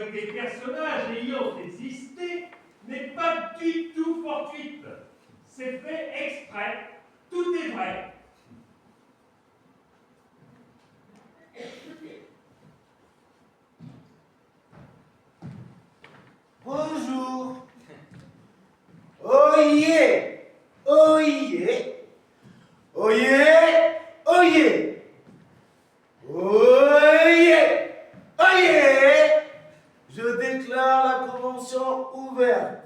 avec des personnages ayant existé n'est pas du tout fortuite. C'est fait exprès. Tout est vrai. Bonjour. Oyez, oyez, oyez, oyez, oyez, oyez. Je déclare la convention ouverte.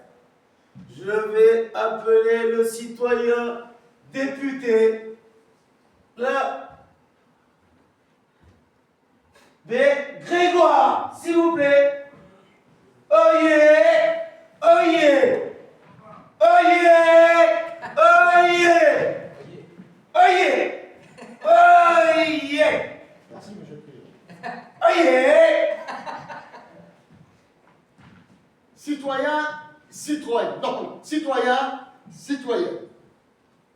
Je vais appeler le citoyen député, Grégoire, s'il vous plaît. Oyez, oyez, oyez, oyez, oyez, oyez. Merci, monsieur le président. Oyez. Citoyens, citoyennes. Non, citoyens, citoyennes.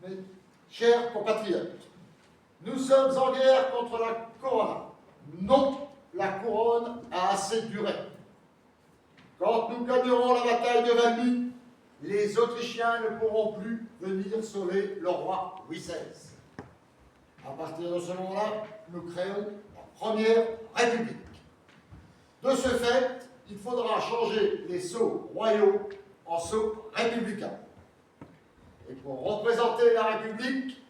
Mes chers compatriotes, nous sommes en guerre contre la couronne. Non, la couronne a assez duré. Quand nous gagnerons la bataille de Valmy, les Autrichiens ne pourront plus venir sauver le roi Louis XVI. À partir de ce moment-là, nous créons la première République. De ce fait, il faudra changer les sceaux royaux en sceaux républicains. Et pour représenter la République,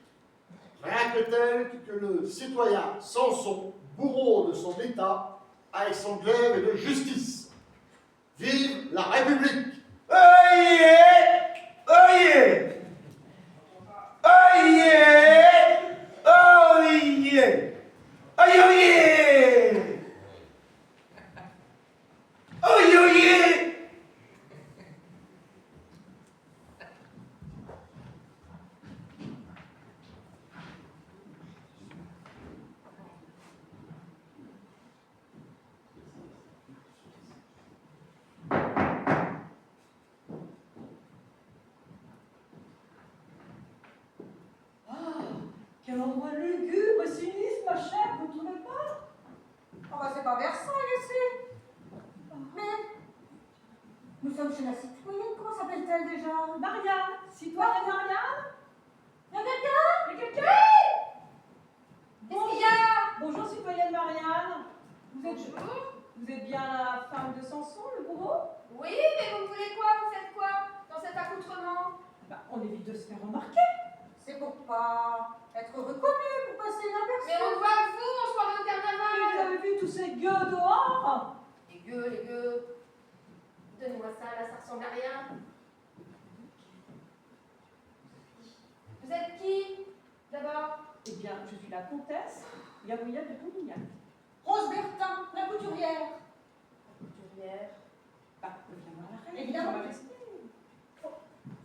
rien que tel que le citoyen Samson, bourreau de son État, avec son glaive et de justice. Vive la République! Oyez, oyez, oyez, oyez, oyez, oyez, oyez. Quel endroit lugubre et sinistre, ma chère, vous ne trouvez pas? Oh bah c'est pas Versailles ici. Mais nous sommes chez la citoyenne, comment s'appelle-t-elle déjà? Marianne, citoyenne Marianne? Y'a quelqu'un? Et quelqu'un? Qu'est-ce qu'il y a? Bonjour, citoyenne Marianne. Bonjour. Vous êtes bien la femme de Samson, le bourreau? Oui, mais vous voulez quoi? Vous faites quoi dans cet accoutrement? Bah, on évite de se faire remarquer. C'est pour pas être reconnu, pour passer inaperçu. Mais on voit que vous, on se croirait au Vous carnaval. avez vu tous ces gueux dehors? Les gueux. Donnez-moi ça, là, ça ressemble à rien. Vous êtes qui, d'abord? Eh bien, je suis la comtesse Gabrielle de Tourignac. Rose Bertin, la couturière. Couturière. Bah, viens voir la reine. Évidemment. Sa Majesté.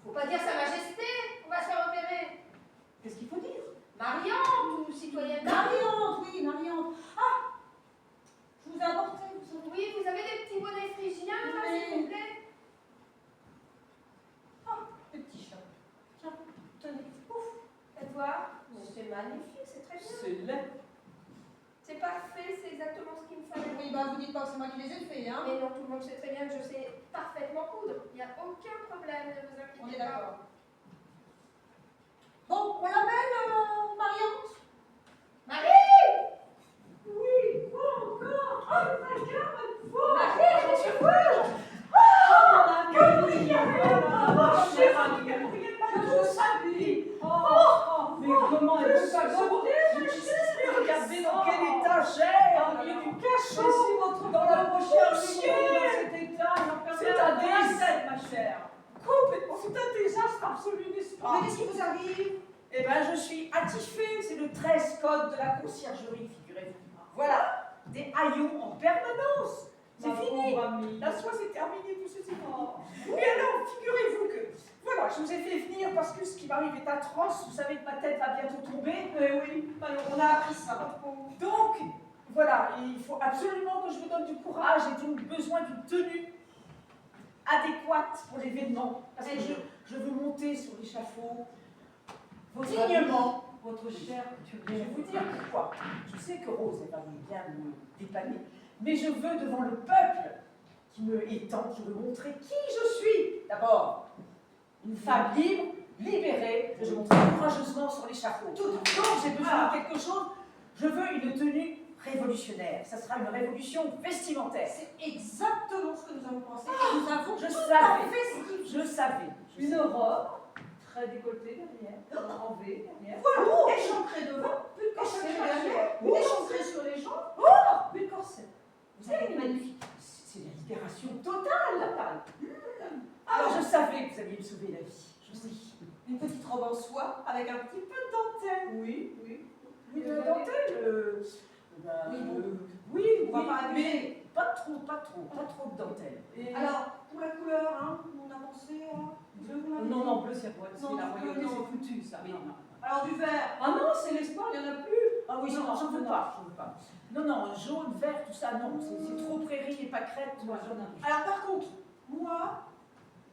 Faut pas dire Sa Majesté, on va se faire repérer. Qu'est-ce qu'il faut dire? Mariante ou citoyenne? Mariante, oui, Mariante. Ah, je vous ai apporté, vous savez. Oui, vous avez des petits bonnets phrygiens, là, Oui. s'il vous plaît? Ah, le petit chat. Tiens, tenez. Ouf. Faites voir. C'est magnifique, c'est très bien. C'est laid. C'est parfait, c'est exactement ce qu'il me fallait. Oui, bah vous dites pas que c'est moi qui les ai faits, hein. Mais non, tout le monde sait très bien que je sais parfaitement coudre. Il n'y a aucun problème, ne vous inquiétez pas. On est d'accord. Bon, on l'appelle Mariante? Marie! Oui, quoi encore? Oh, ma carte, Marie, je suis folle! Oh, la Gabrielle! Oh, chère Gabrielle, je vous salue! Oh, mais comment est-ce que ça se regardez dans quel état j'ai, au milieu du cachot, si votre dans la prochaine dans cet état, c'est un désastre, ma chère. Complètement, c'est un désastre absolu, n'est-ce pas? Mais qu'est-ce qui vous arrive? Eh bien, je suis attifée, c'est le 13 code de la conciergerie, figurez-vous. Voilà, des haillons en permanence. C'est fini. La soie, c'est terminé, tout ceci. Oui, alors, figurez-vous que, voilà, je vous ai fait venir parce que ce qui m'arrive est atroce. Vous savez que ma tête va bientôt tomber. Oui, alors on a appris ça. Donc, voilà, il faut absolument que je vous donne du courage et donc besoin d'une tenue adéquate pour l'événement. Parce que je veux monter sur l'échafaud. Dignement, votre chère couturière. Je vais vous dire pourquoi. Je sais que Rose, elle va bien me dépanner, mais je veux devant le peuple qui me étend. Je veux montrer qui je suis. D'abord, une femme libre, libérée, que je montre courageusement sur l'échafaud. Donc j'ai besoin de quelque chose. Je veux une tenue révolutionnaire. Ça sera une révolution vestimentaire. C'est exactement ce que nous avons pensé. Et nous avons Je tout savais. à fait ce qu'il faut. Je savais. Une robe, très décolletée derrière, en V derrière. Voilà, échancré devant, plus de corset derrière, échancré sur les jambes, plus de corset. Vous savez, il est magnifique. C'est la libération totale. Alors je savais que vous alliez me sauver la vie. Je sais. Une petite robe en soie avec un petit peu de dentelle. Oui, oui. Oui, de la dentelle. Oui, bon. Oui, On va pas mais abuser. pas trop de dentelle. Alors, pour la couleur, hein, on a pensé à bleu ou à Non, non, bleu, c'est pas Non, la royauté, non. c'est foutu, ça. Oui, Non. non. Alors, du vert. Ah non, c'est l'espoir, il n'y en a plus. Ah oui, Non, j'en veux non. pas, j'en veux pas. Non, non, jaune, vert, tout ça, non, c'est trop prairie et pas crête. Moi, j'en ai. Alors, par contre, moi,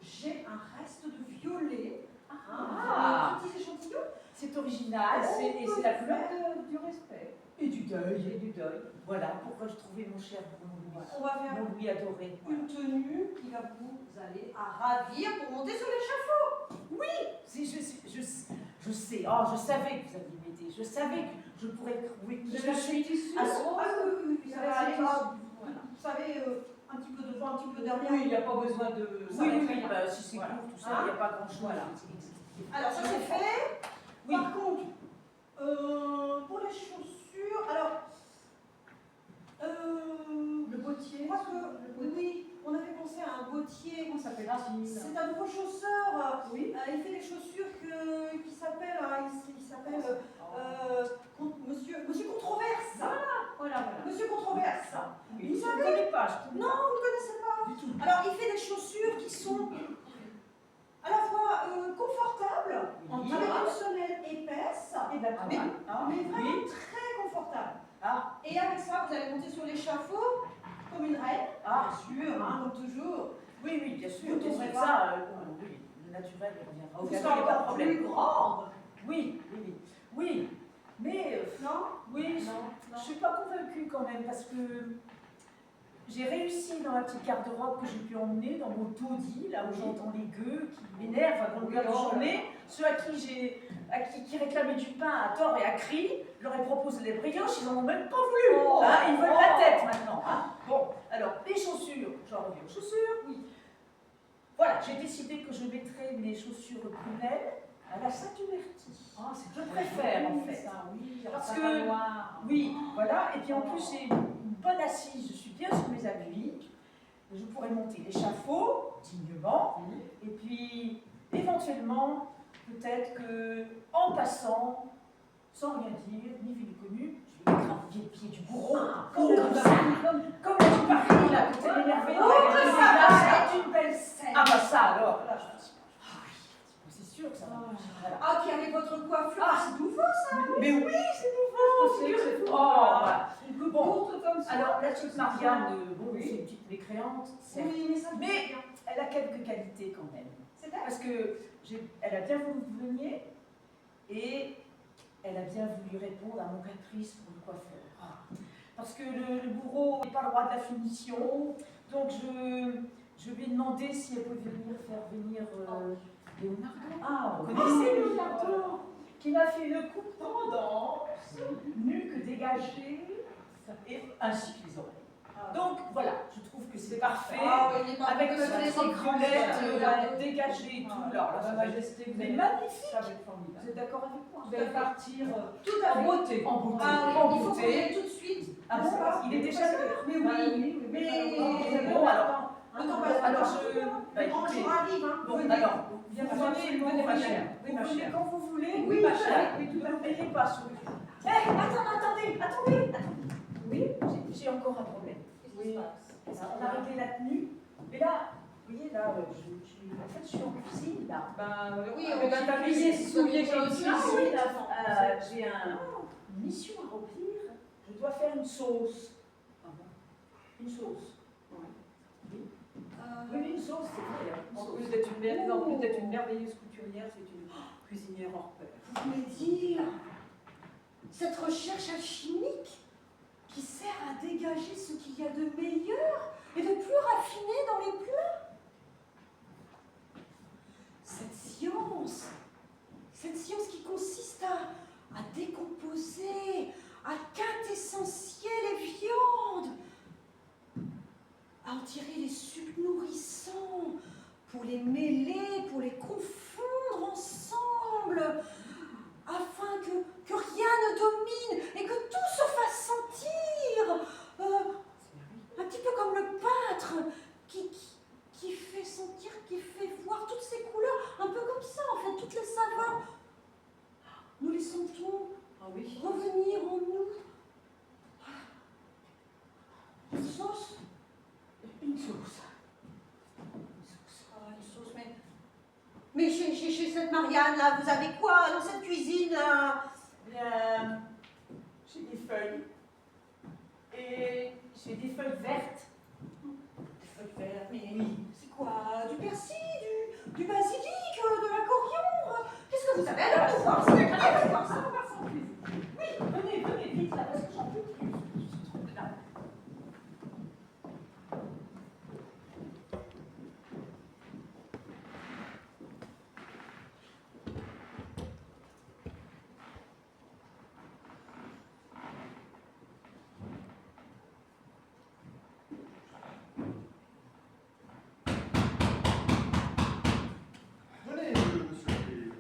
j'ai un reste de violet. Ah. Un petit échantillon. C'est original, Oh, et c'est la couleur Du respect. et du deuil. Voilà pourquoi je trouvais mon cher Louis. On va faire Mon Louis adoré. une tenue qui va vous aller à ravir pour monter sur l'échafaud. Je sais, oh, je savais que vous alliez m'aider, je savais que je pourrais trouver qui je suis. tissu. à ce- Ah oui, ça va aller. Voilà. Vous savez, un petit peu devant, un petit peu derrière. Oui, il n'y a pas besoin de. Oui, bah, si c'est Voilà. court, tout ça, il n'y a pas grand-chose. Voilà. Alors, ça c'est fait. Oui. Par contre, pour les chaussures, alors, Le bottier. je crois que, oui, on avait pensé à un bottier. Comment ça s'appelle? C'est un nouveau chausseur. Oui. Il fait des chaussures qui s'appellent, il s'appelle Monsieur Controverse. Voilà. Monsieur Controverse. Oui, Vous je ne savez- connais pas, je connais Non, vous ne le connaissez pas. du tout. Alors, il fait des chaussures qui sont à la fois confortables, Oui. avec une semelle épaisse, Et de la Ah, mais, toile. ah, mais oui. vraiment très confortable. Ah, Et avec ça, vous allez monter sur l'échafaud comme une reine, ah, bien sûr, hein, comme toujours. oui, bien sûr, Vous bien sûr, trouverez ça, oui, le naturel, il reviendra. Vous Il n'y serez a pas de encore problème. plus grande. Oui, mais Non oui, je ne suis pas convaincue quand même parce que j'ai réussi dans la petite garde-robe que j'ai pu emmener dans mon taudis, là où j'entends les gueux qui m'énervent à longueur de journée, ceux à qui réclamaient du pain à tort et à cri, je leur ai proposé les brioches, ils n'en ont même pas voulu. Oh. Hein, ils veulent la tête maintenant. Hein. Bon, alors les chaussures, j'en reviens aux chaussures. Oui. Voilà, j'ai décidé que je mettrais mes chaussures prunelles à la Saint-Huberti. Ah, c'est Je préfère en fait. Ça, oui. Parce ça que- va noir. Oui, voilà, et puis en plus j'ai une bonne assise, je suis bien sur mes appuis, je pourrais monter l'échafaud dignement, et puis éventuellement, peut-être que en passant, sans rien dire, ni vu ni connu, je vais écraser le pied du bourreau, comme la du Paris, là, que t'es énervé, c'est une belle scène. ah bah ça alors, là, je me dis, c'est sûr que ça va marcher, voilà. Ah, puis avec votre coiffure, c'est nouveau ça. Mais oui, c'est nouveau, figurez-vous. Oh, voilà. Une coupe Bon. courte comme ça. Alors, la petite Marianne, bon, c'est une petite mécréante, certes. Oui, mais ça me Mais- fait bien. Elle a quelques qualités quand même. C'est vrai. Parce que elle a bien voulu que vous veniez et elle a bien voulu répondre à mon caprice pour le coiffeur. Ah. Parce que le bourreau n'est pas le roi de la finition, donc je lui ai demandé si elle pouvait faire venir Leonardo. Ah, vous connaissez Leonardo, qui m'a fait une coupe tendance, nuque dégagée, et ainsi que les oreilles. Donc voilà, je trouve que c'est parfait. Ah oui, il est pas Avec que le les truc écrans violette, dégagé et tout. Alors là, Sa ça va être Majesté, vous mais allez magnifique. Ça va être formidable. Vous êtes d'accord avec moi? Vous allez partir Tout à en fait. beauté. En beauté. Ah oui, En il faut qu'on y beauté. aille tout de suite. Ah bon, il est déjà l'heure. Mais oui, mais Bon, alors, le temps passe. alors je. Bah, On écoutez, arrive, hein. bon, Venez. alors, Bien, vous venez, ma chère. Oui, ma Vous venez chère. quand vous voulez. Oui, ma ma chère. chère. Oui, ne m'oubliez pas sur le. Attendez. Oui, j'ai encore un problème. Oui. On a réglé la tenue, mais là, vous voyez, là, je suis en cuisine, là. Ben, Oui, avec on va un taper tablier ces soulier souliers comme aussi. ça. Ici, là, j'ai une mission à remplir. Je dois faire une sauce. Une sauce. Oui, une sauce, c'est vrai. Une En sauce. plus d'être une merveilleuse couturière, c'est une cuisinière hors pair. Vous voulez dire cette recherche alchimique qui sert à dégager ce qu'il y a de meilleur et de plus raffinée dans les plats. Cette science qui consiste à décomposer, à quintessentier les viandes, à en tirer les sucs nourrissants, pour les mêler, pour les confondre ensemble, afin que rien ne domine et que tout se fasse sentir. Un petit peu comme le peintre qui fait sentir, qui fait voir toutes ces couleurs, un peu comme ça en fait, toutes les saveurs. Nous les sentons revenir en nous. Une sauce. Une sauce. Mais chez cette Marianne, là, vous avez quoi dans cette cuisine, là? Bien, j'ai des feuilles. Et j'ai des feuilles vertes. Des feuilles vertes, mais oui, c'est quoi? Du persil, du basilic, de la coriandre? Qu'est-ce que vous avez? Allez nous voir, allez nous voir ça, on va voir ça en cuisine. Oui, venez vite, là, parce que j'en peux plus. Là. Venez, monsieur.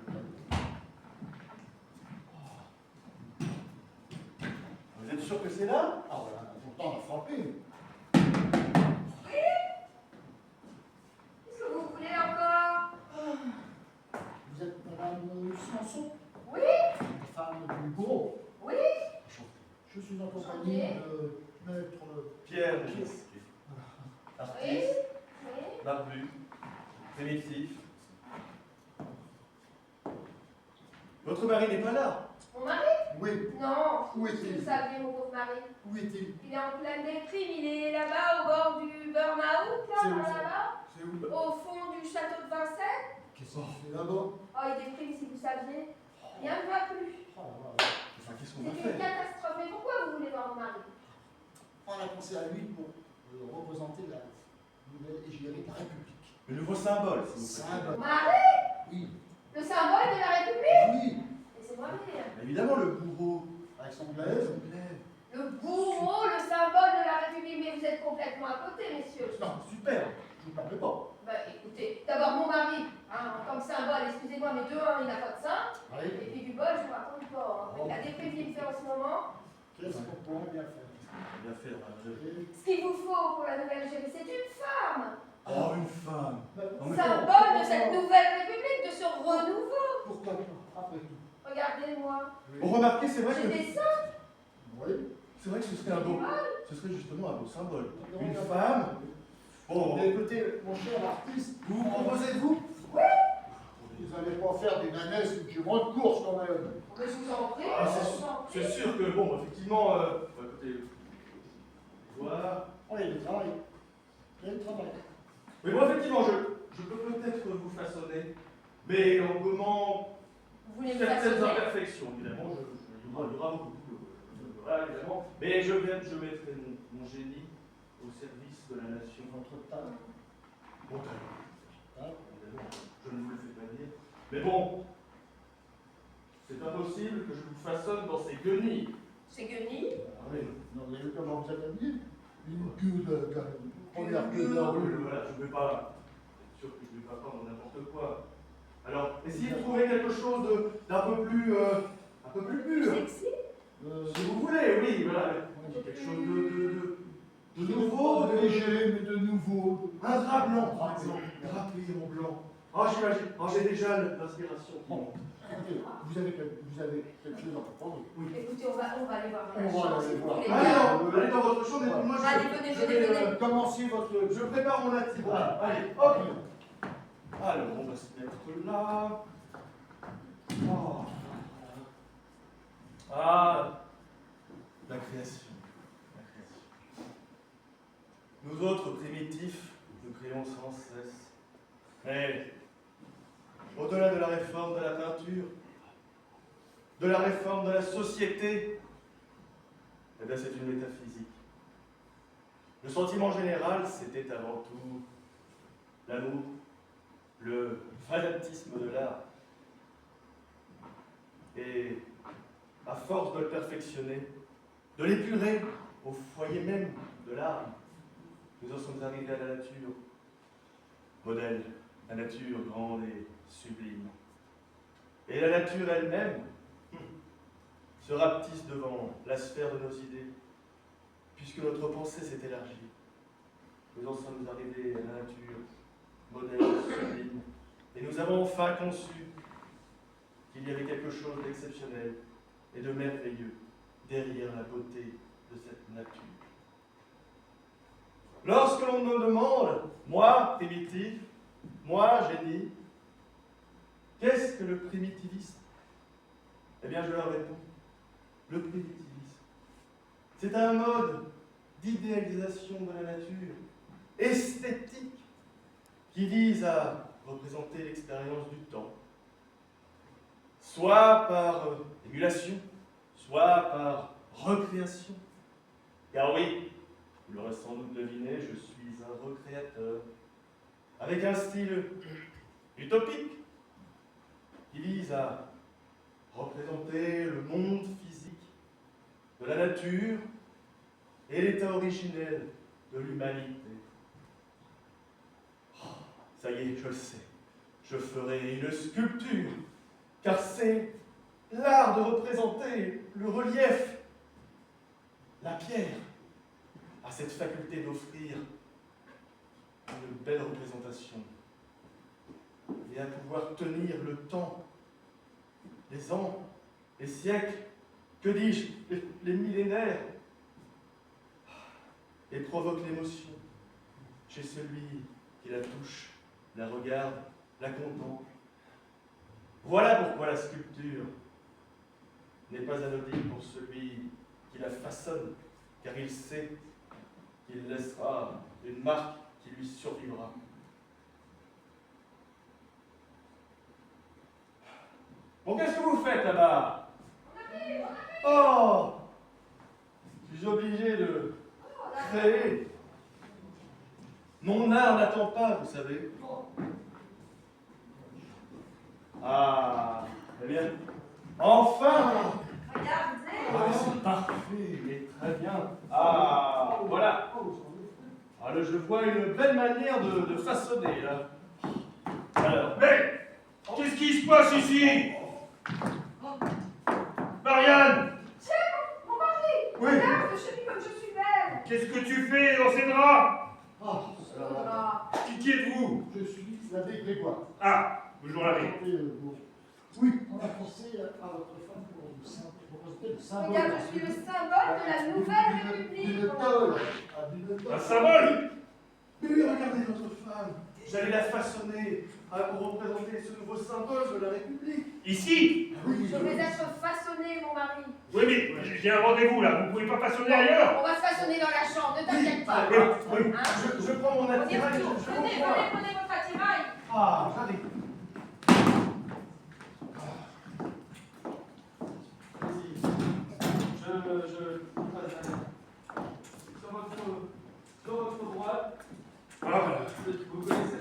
Vous êtes sûr que c'est là? Ah voilà, pourtant on a frappé. Qu'est-ce que vous voulez encore? Vous êtes madame Sanson, Oui, femme du bureau. oui. Je suis en compagnie de maître Pierre Gisquet. Oui, Artiste, oui. barbu, primitif. Votre mari n'est pas là. Mon mari? Oui, Non. Où est-il? Vous savez, mon pauvre mari. où est-il? Il est en pleine déprime. Il est là-bas au bord du burn-out, C'est où, là, ça? là-bas, C'est où? au fond du château de Vincennes. Qu'est-ce qu'il fait là-bas? Oh, il déprime si vous saviez. Rien ne va plus. Oh là là. Enfin, qu'est-ce qu'on C'est va une faire? catastrophe. Mais pourquoi vous voulez voir mon mari? On a pensé à lui pour représenter la nouvelle égérie de la République. Le nouveau symbole, s'il vous plaît. Symbole. Mari? Oui, Le symbole de la République? oui. Laissez-moi rire. Évidemment, le bourreau. Avec son glaise. Le bourreau, le symbole de la République. Mais vous êtes complètement à côté, messieurs. Non, super. Je vous parle pas. Bah écoutez, d'abord mon mari, hein, en tant que symbole, excusez-moi, mais de un, il n'a pas de sein. Oui. Et puis du bol, je vous raconte pas. Hein. Avec la déprime qu'il fait en ce moment, Qu'est-ce qu'on pourrait bien faire? Bien fait, ce qu'il vous faut pour la nouvelle gérie, c'est une femme. Oh, une femme. Non, mais Symbole de cette nouvelle République, de ce renouveau. Pourquoi pas, après tout? Regardez-moi. Bon, remarquez, c'est vrai J'ai que des seins, Oui. ce serait un du beau. bol. Ce serait justement un beau symbole. Non, Une non, femme. Bon, Mais écoutez, mon cher artiste, vous vous proposez, vous? vous n'allez pas faire des nanesses ou du rang de course quand même. Mais je vous en prie, Ah, je vous en C'est prie. sûr que, bon, effectivement, écoutez, voilà. Oh, il y a du travail. Il y a du travail. Mais bon, effectivement, je peux peut-être vous façonner, mais en gommant Vous voulez me certaines façonner? imperfections, évidemment. Il y aura beaucoup de boulot, voilà, évidemment. Mais je mettrai mon génie au service de la nation. Votre talent. Mon talent, Hein? évidemment, je ne vous le fais pas dire. Mais bon, c'est impossible que je vous façonne dans ces guenilles. C'est guenilles. Ah oui. Non, vous avez vu comment vous êtes habillé? Une queue de première queue de la Ah oui, rue. voilà, je ne vais pas. C'est sûr que je ne vais pas prendre n'importe quoi. Alors, essayez de trouver quelque chose d'un peu plus pur. Sexy. Si vous voulez, oui, voilà. Quelque chose de nouveau, de léger, mais de nouveau. un drap blanc, par exemple. Drapé en blanc. Ah, j'imagine. Ah, j'ai déjà l'inspiration qui monte. Écoutez, vous avez quelque chose à comprendre? Oui. Écoutez, on va aller voir. On va aller voir. Les Allez, gars. allez dans votre chambre et puis moi Allez, venez, venez. Commencez votre. je prépare mon attitude. Voilà. Allez, hop. Alors, on va se mettre là. Oh. Ah, la création. La création. Nous autres primitifs, nous créons sans cesse. Mais, au-delà de la réforme de la peinture, de la réforme de la société, eh bien c'est une métaphysique. Le sentiment général, c'était avant tout l'amour, le fanatisme de l'art. Et à force de le perfectionner, de l'épurer au foyer même de l'art, nous en sommes arrivés à la nature. Modèle, la nature grande et sublime. Et la nature elle-même se rapetisse devant la sphère de nos idées, puisque notre pensée s'est élargie. Nous en sommes arrivés à la nature, modèle, sublime, et nous avons enfin conçu qu'il y avait quelque chose d'exceptionnel et de merveilleux derrière la beauté de cette nature. Lorsque l'on me demande, moi, primitif, moi, génie, qu'est-ce que le primitivisme? Eh bien, je leur réponds, le primitivisme, c'est un mode d'idéalisation de la nature, esthétique, qui vise à représenter l'expérience du temps, soit par émulation, soit par recréation. Car oui, vous l'aurez sans doute deviné, je suis un recréateur, avec un style utopique, qui vise à représenter le monde physique de la nature et l'état originel de l'humanité. Oh, ça y est, je le sais, je ferai une sculpture, car c'est l'art de représenter le relief. La pierre a cette faculté d'offrir une belle représentation et à pouvoir tenir le temps, les ans, les siècles, que dis-je, les millénaires, et provoque l'émotion chez celui qui la touche, la regarde, la contemple. Voilà pourquoi la sculpture n'est pas anodine pour celui qui la façonne, car il sait qu'il laissera une marque qui lui survivra. Bon, qu'est-ce que vous faites là-bas? Oh! Je suis obligé de créer. Mon art n'attend pas, vous savez. Ah, eh bien, enfin! Regardez. Ah, c'est parfait, mais très bien. Ah, voilà. Ah, là, je vois une belle manière de façonner, là. Alors, Mais qu'est-ce qui se passe ici? Marianne! Mon mari! oui. Regarde, chérie, comme je suis belle! Qu'est-ce que tu fais dans ces draps? Ah, Voilà. Qui êtes-vous? je suis l'abbé Grégoire. Ah, bonjour l'abbé. Oui, on a pensé à votre femme pour proposer le symbole. Regarde, je suis le symbole de la nouvelle République! D'une tôle. Ah, d'une tôle. Un symbole? Mais oui, regardez votre femme. J'allais la façonner pour représenter ce nouveau symbole de la République. Ici? Oui, Je vais être façonnée, mon mari. Oui, mais j'ai un rendez-vous là, vous pouvez pas façonner ailleurs? On va se façonner dans la chambre, ne t'inquiète pas. Oui, oui. Hein? Je prends mon On y attirail. retourne. je Venez, reprends. prenez votre attirail. Ah, regardez. Sur votre droite, Ah, voilà. vous connaissez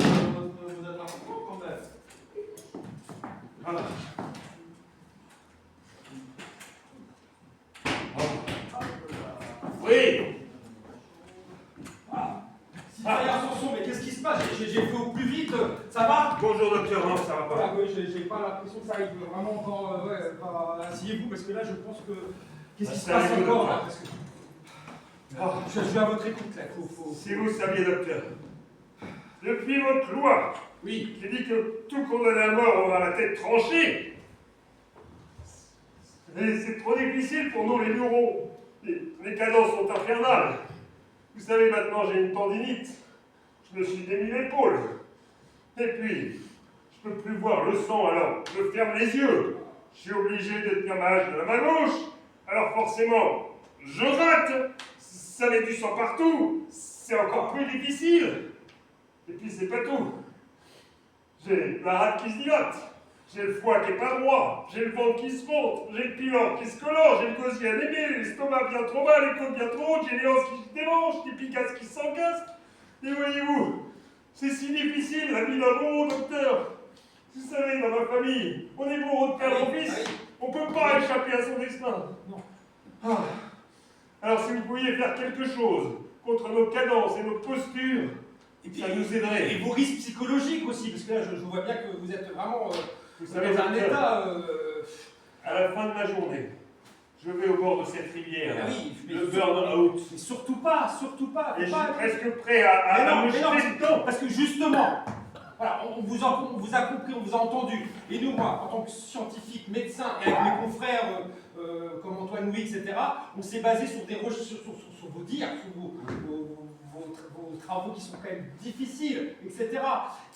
vos attentions quand même. Ah. Oui. Citoyen Sanson, mais qu'est-ce qui se passe? J'ai fait au plus vite, ça va? Bonjour docteur, non, ça va pas. Ah oui, j'ai pas l'impression que ça arrive vraiment encore. Asseyez-vous, parce que là, je pense que. Qu'est-ce qui se passe Installez-vous, encore docteur. là? Parce que... Je suis à votre écoute là, faut... Si vous saviez, docteur, depuis votre loi, Oui, qui dit que tout condamné à mort aura la tête tranchée, mais c'est trop difficile pour nous les bureaux. Les cadences sont infernales. Vous savez, maintenant j'ai une tendinite. Je me suis démis l'épaule. Et puis, je peux plus voir le sang, alors je ferme les yeux. Je suis obligé de tenir ma hache de la main gauche. Alors forcément, je rate. Ça met du sang partout. C'est encore plus difficile. Et puis c'est pas tout. J'ai la rate qui se dilate. J'ai le foie qui est pas droit, j'ai le ventre qui se monte, j'ai le pylore qui se colore, j'ai le gosier anémie, l'estomac bien trop bas, les côtes bien trop hautes, j'ai les hanches qui se démangent, les picasses qui s'encassent. Et voyez-vous, c'est si difficile la vie d'un bon docteur. Vous savez, dans ma famille, on est bourreau de père en fils, on peut pas échapper à son destin. Non. Ah. Alors si vous pouviez faire quelque chose contre nos cadences et nos postures, Et puis, ça nous aiderait. Et vos risques psychologiques aussi, parce que là, je vois bien que vous êtes vraiment Vous savez, dans un docteur, état. à la fin de la journée, je vais au bord de cette rivière, Ah oui, mais le burn-out, Mais surtout pas, et faut je suis pas. presque prêt à me jeter dedans. parce que justement, voilà, on vous a compris, on vous a entendu. Et nous, moi, en tant que scientifique, médecin, et avec mes confrères comme Antoine Louis, etc., on s'est basé sur des recherches, sur vos dires, sur vos travaux qui sont quand même difficiles, etc.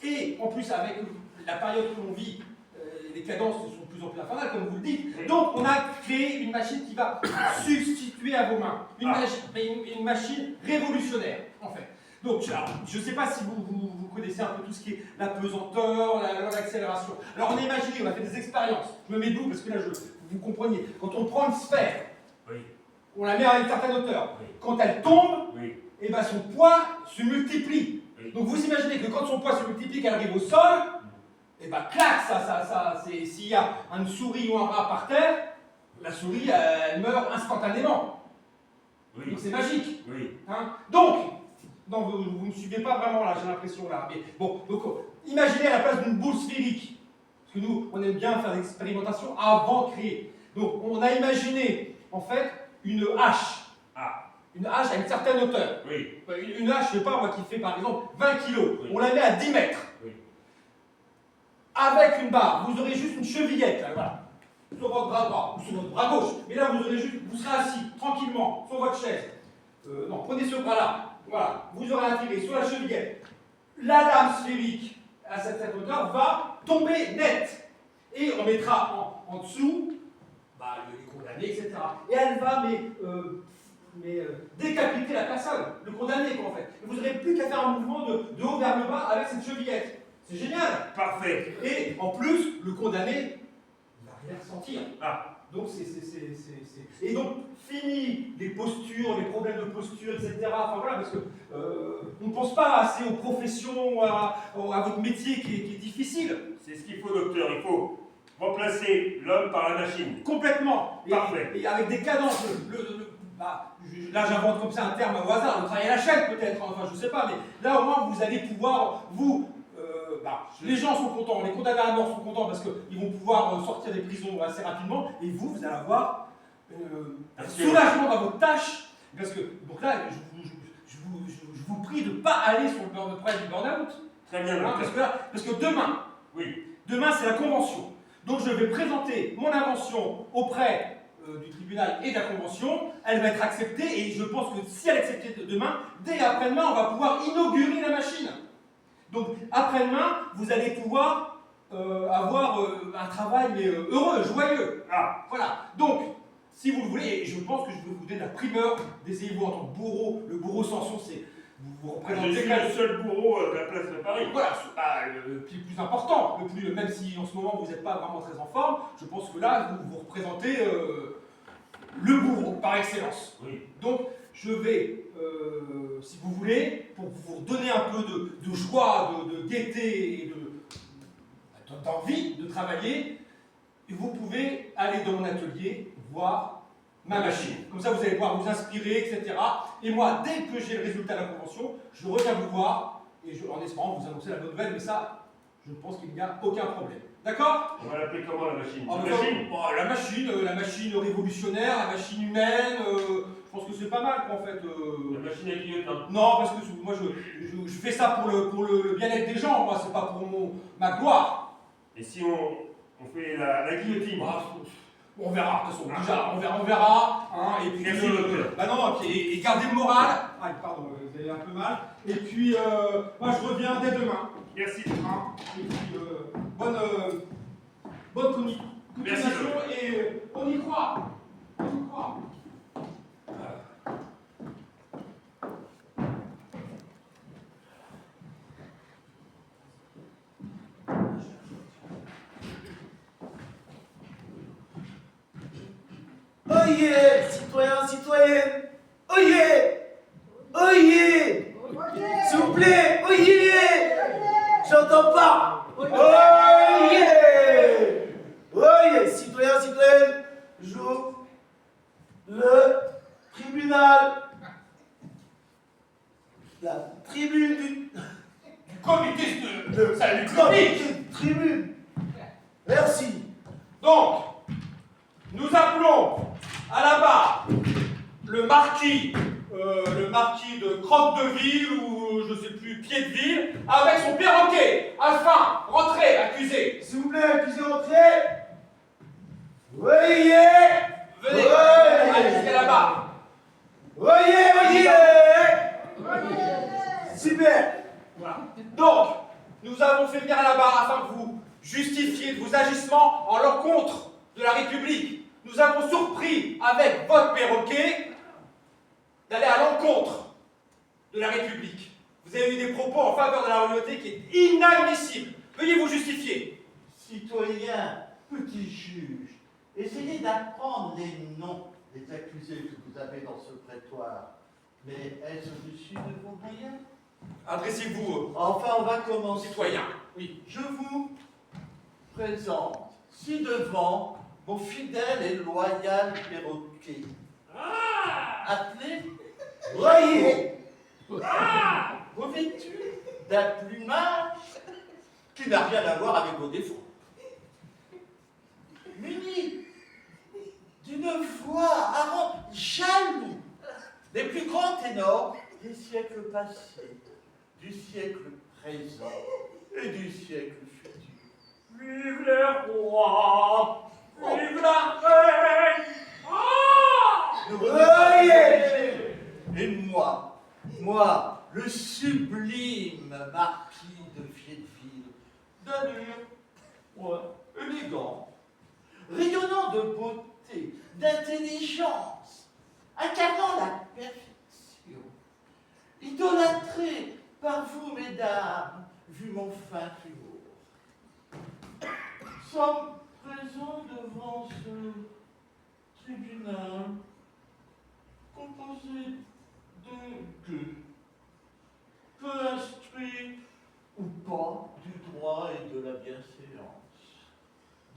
Et en plus, avec la période que l'on vit, les cadences sont de plus en plus infernales, comme vous le dites. Donc, on a créé une machine qui va substituer à vos mains. Une machine révolutionnaire, en fait. Donc, je ne sais pas si vous connaissez un peu tout ce qui est la pesanteur, l'accélération. Alors, on a imaginé, on a fait des expériences. Je me mets debout parce que là, vous compreniez. Quand on prend une sphère, Oui. on la met à une certaine hauteur. Oui. Quand elle tombe, Oui. et ben son poids se multiplie. Oui. Donc, vous imaginez que quand son poids se multiplie, qu'elle arrive au sol, et ben clac, s'il y a une souris ou un rat par terre, la souris, elle meurt instantanément. Oui. Donc, c'est magique. Oui. Hein. Donc, non, vous ne me suivez pas vraiment là, j'ai l'impression là. Mais bon, donc imaginez à la place d'une boule sphérique. Parce que nous, on aime bien faire des expérimentations avant de créer. Donc, on a imaginé, en fait, une hache. Ah. Une hache à une certaine hauteur. Oui. Une hache, je sais pas moi, qui fait par exemple 20 kilos. Oui. On la met à 10 mètres. Oui. Avec une barre, vous aurez juste une chevillette, là, voilà. Sur votre bras droit ou sur votre bras gauche. Mais là, vous serez assis, tranquillement, sur votre chaise. Non, prenez ce bras-là. Voilà, vous aurez un tiret sur la chevillette. La lame sphérique à cette hauteur va tomber net. Et on mettra en dessous les condamnés, etc. Et elle va décapiter la personne, le condamné, quoi, en fait. Et vous n'aurez plus qu'à faire un mouvement de haut vers le bas avec cette chevillette. C'est génial. Parfait. Et en plus, le condamné, il va rien ressentir. Ah. Donc, Et donc, fini les postures, les problèmes de posture, etc. Enfin voilà, parce que on ne pense pas assez aux professions, à votre métier qui est difficile. C'est ce qu'il faut, docteur. Il faut remplacer l'homme par la machine. Complètement. Parfait. Et avec des cadences. Là, j'invente comme ça un terme au hasard, le travail à la chaîne peut-être, enfin je ne sais pas, mais là au moins vous allez pouvoir, les gens sont contents, les condamnés à mort sont contents parce qu'ils vont pouvoir sortir des prisons assez rapidement, et vous allez avoir un soulagement dans votre tâche, parce que, donc là, je vous prie de ne pas aller sur le problème du burn-out. Très bien, Hein, docteur. parce que demain, demain c'est la convention, donc je vais présenter mon invention auprès du tribunal et de la convention, elle va être acceptée, et je pense que si elle est acceptée demain, dès après-demain, on va pouvoir inaugurer la machine. Donc, après-demain, vous allez pouvoir avoir un travail heureux, joyeux. Ah. Voilà. Donc, si vous le voulez, et je pense que je vais vous donner la primeur, désirez-vous en tant que bourreau, le bourreau Samson, c'est vous représentez. Je suis le seul bourreau de la place de Paris. Voilà, le plus important, même si en ce moment vous n'êtes pas vraiment très en forme, je pense que là, vous représentez le bourreau par excellence. Oui. Donc, je vais, si vous voulez, pour vous donner un peu de joie, de gaieté et d'envie de travailler, vous pouvez aller dans mon atelier voir ma machine. Comme ça, vous allez pouvoir vous inspirer, etc. Et moi, dès que j'ai le résultat de la convention, je reviens vous voir, et en espérant vous annoncer la bonne nouvelle, mais ça, je pense qu'il n'y a aucun problème. D'accord? On va l'appeler comment, la machine? La machine révolutionnaire, la machine humaine, je pense que c'est pas mal, quoi, en fait. La machine à guillotin. Non, parce que moi, je fais ça pour le bien-être des gens, moi, c'est pas pour ma gloire. Et si on fait la guillotine? On verra, de toute façon, déjà, on verra, hein, et puis... Merci, docteur. Non, et gardez le moral. Ah, pardon, vous avez un peu mal. Et puis, moi, je reviens dès demain. Merci. Hein, et puis, bonne continuation, Merci, et on y croit. On y croit. Oyez, citoyens, citoyennes. Oyez. Oyez. S'il vous plaît, oyez. J'entends pas. Oyez. Oyez, citoyens, citoyennes. J'ouvre le tribunal. La tribune du Comité de salut public. tribune. Merci. Donc, nous appelons à la barre le marquis de Croque-de-Ville ou je sais plus, Pied-de-Ville, avec son perroquet. Enfin, rentrez, accusé. S'il vous plaît, accusé, entrez. Voyez. Venez, allez jusqu'à la barre. Voyez. Super. Voilà. Donc, nous avons fait venir à la barre afin que vous justifiez de vos agissements en l'encontre de la République. Nous avons surpris avec votre perroquet d'aller à l'encontre de la République. Vous avez eu des propos en faveur de la royauté qui est inadmissible. Veuillez vous justifier. Citoyens, petits juges, essayez d'apprendre les noms des accusés que vous avez dans ce prétoire. Mais est-ce au-dessus de vos moyens? Adressez-vous Enfin, on va aux commencer. citoyens. Oui. Je vous présente ci-devant mon fidèle et loyal perroquet. Appelé Voyez. revêtu d'un plumage qui n'a rien à voir avec vos défauts. Muni d'une voix à rendre jaloux des plus grands ténors des siècles passés, du siècle présent et du siècle futur. Vive les rois! Vive la reine! Nous Voyez. Et moi, le sublime marquis de Vielleville, d'allure, élégant, rayonnant de beauté, d'intelligence, incarnant la perfection, idolâtré par vous, mesdames, vu mon fin humour, sommes présents devant ce tribunal composé de gueux, peu instruits ou pas du droit et de la bienséance,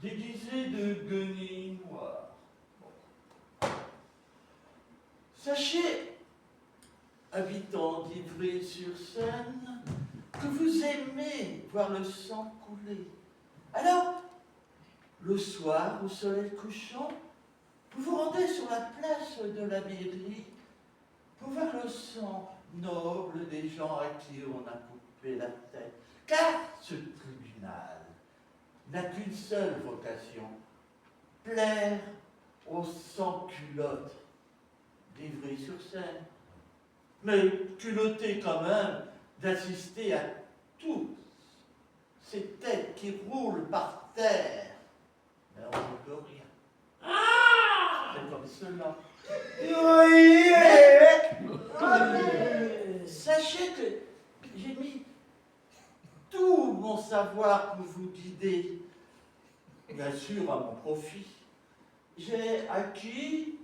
déguisés de guenilles noires. Sachez, habitants d'Ivry-sur-Seine, que vous aimez voir le sang couler. Alors, le soir, au soleil couchant, vous vous rendez sur la place de la mairie pour voir le sang noble des gens à qui on a coupé la tête. Car ce tribunal n'a qu'une seule vocation, plaire aux sans-culottes d'Ivry-sur-Seine. Mais culotté quand même d'assister à tous ces têtes qui roulent par terre. Mais on ne peut rien. C'est comme cela. Sachez que j'ai mis tout mon savoir pour vous guider, bien sûr à mon profit. J'ai acquis,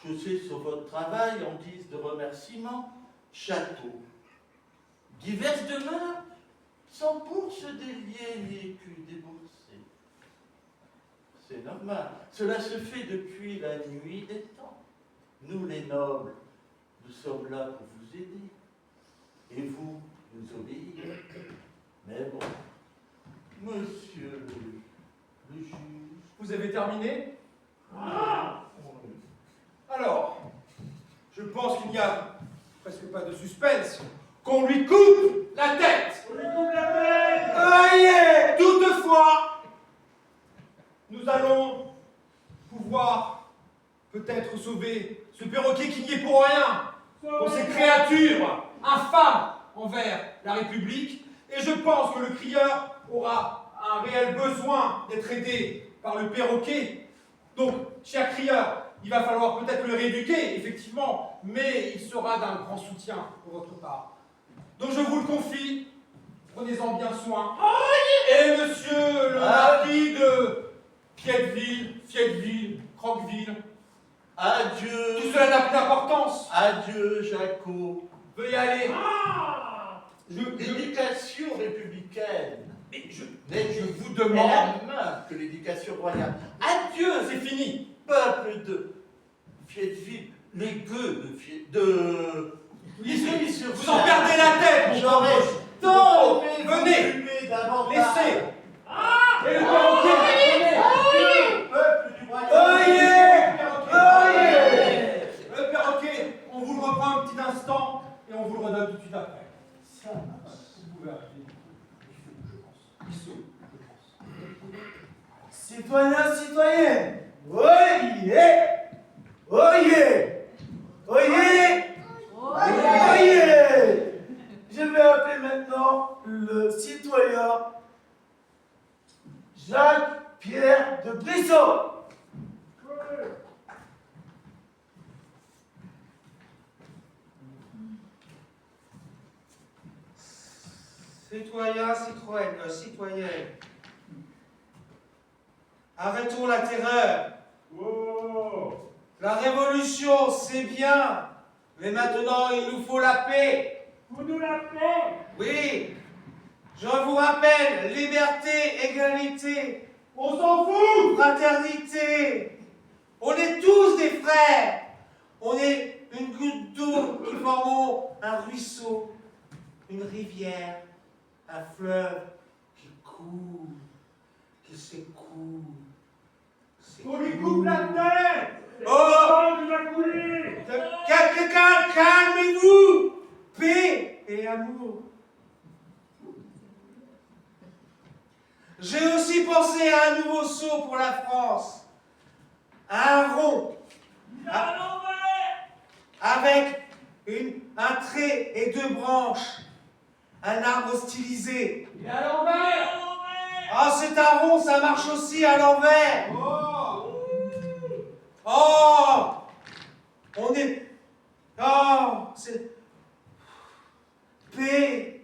je sais sur votre travail en guise de remerciement, château, diverses demeures, sans bourse déliée ni écus déboursés. C'est normal. Cela se fait depuis la nuit des temps. Nous, les nobles, nous sommes là pour vous aider. Et vous, nous obéir. Mais bon, monsieur le juge... Vous avez terminé? Alors, je pense qu'il n'y a presque pas de suspense. Qu'on lui coupe la tête! On lui coupe la tête! Aïe! Toutefois, nous allons pouvoir peut-être sauver ce perroquet qui n'y est pour rien, pour ces créatures infâmes envers la République. Et je pense que le crieur aura un réel besoin d'être aidé par le perroquet. Donc, cher crieur, il va falloir peut-être le rééduquer, effectivement, mais il sera d'un grand soutien pour votre part. Donc je vous le confie, prenez-en bien soin. Et monsieur le marquis de Pied-de-Ville, Croqueville, Adieu. Tout cela n'a plus d'importance. Adieu, Jaco. Veuillez aller. L'éducation républicaine Mais je vous est demande. la même que l'éducation royale. Adieu, C'est fini. peuple de Fiedville, les gueux de Vous en perdez la tête, mon J'aurais pauvre. tant aimé Venez. m'occuper davantage. Laissez. Et le perroquet. Peuple du royaume. Le perroquet, on vous le reprend un petit instant et on vous le redonne tout de suite après. Ça, vous pouvez arrêter. Je pense. Il saute, je pense. Citoyens, citoyennes, oyez, oyez, oyez, oyez. Je vais appeler maintenant le citoyen Jacques-Pierre de Brissot. Citoyens, citoyennes, arrêtons la terreur. La révolution, c'est bien, mais maintenant il nous faut la paix. Vous nous l'appelez? Oui, je vous rappelle, liberté, égalité, On s'en fout! fraternité. On est tous des frères. On est une goutte d'eau qui formons un ruisseau, une rivière, un fleuve qui coule, qui s'écoule. On lui coupe la tête! Oh! Il va couler! Quelqu'un, calmez-vous! Paix et amour. J'ai aussi pensé à un nouveau sceau pour la France. Un rond. Avec un trait et deux branches. Un arbre stylisé. Il est à l'envers. Ah, c'est un rond, ça marche aussi à l'envers. Oh. Oh! On est... Oh! C'est... Paix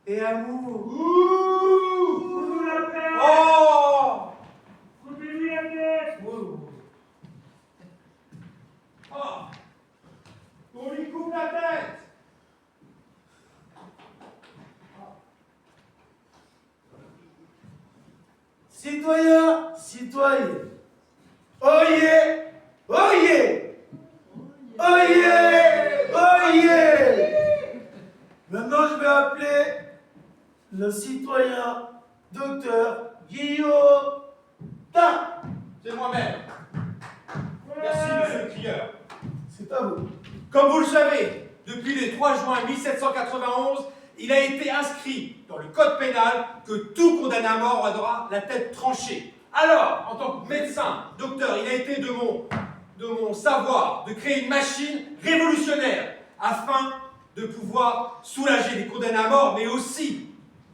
et amour. Vous nous l'appelez! Oh! Coupez-lui la tête! Oh. On lui coupe la tête. Citoyens, citoyennes, oyez, oyez, oyez, oyez. Maintenant, je vais appeler le citoyen docteur Guillaume. C'est moi-même. Merci, monsieur le crieur. C'est à vous. Comme vous le savez, depuis le 3 juin 1791, il a été inscrit dans le code pénal que tout condamné à mort aura la tête tranchée. Alors, en tant que médecin, docteur, il a été de mon savoir de créer une machine révolutionnaire afin de pouvoir soulager les condamnés à mort, mais aussi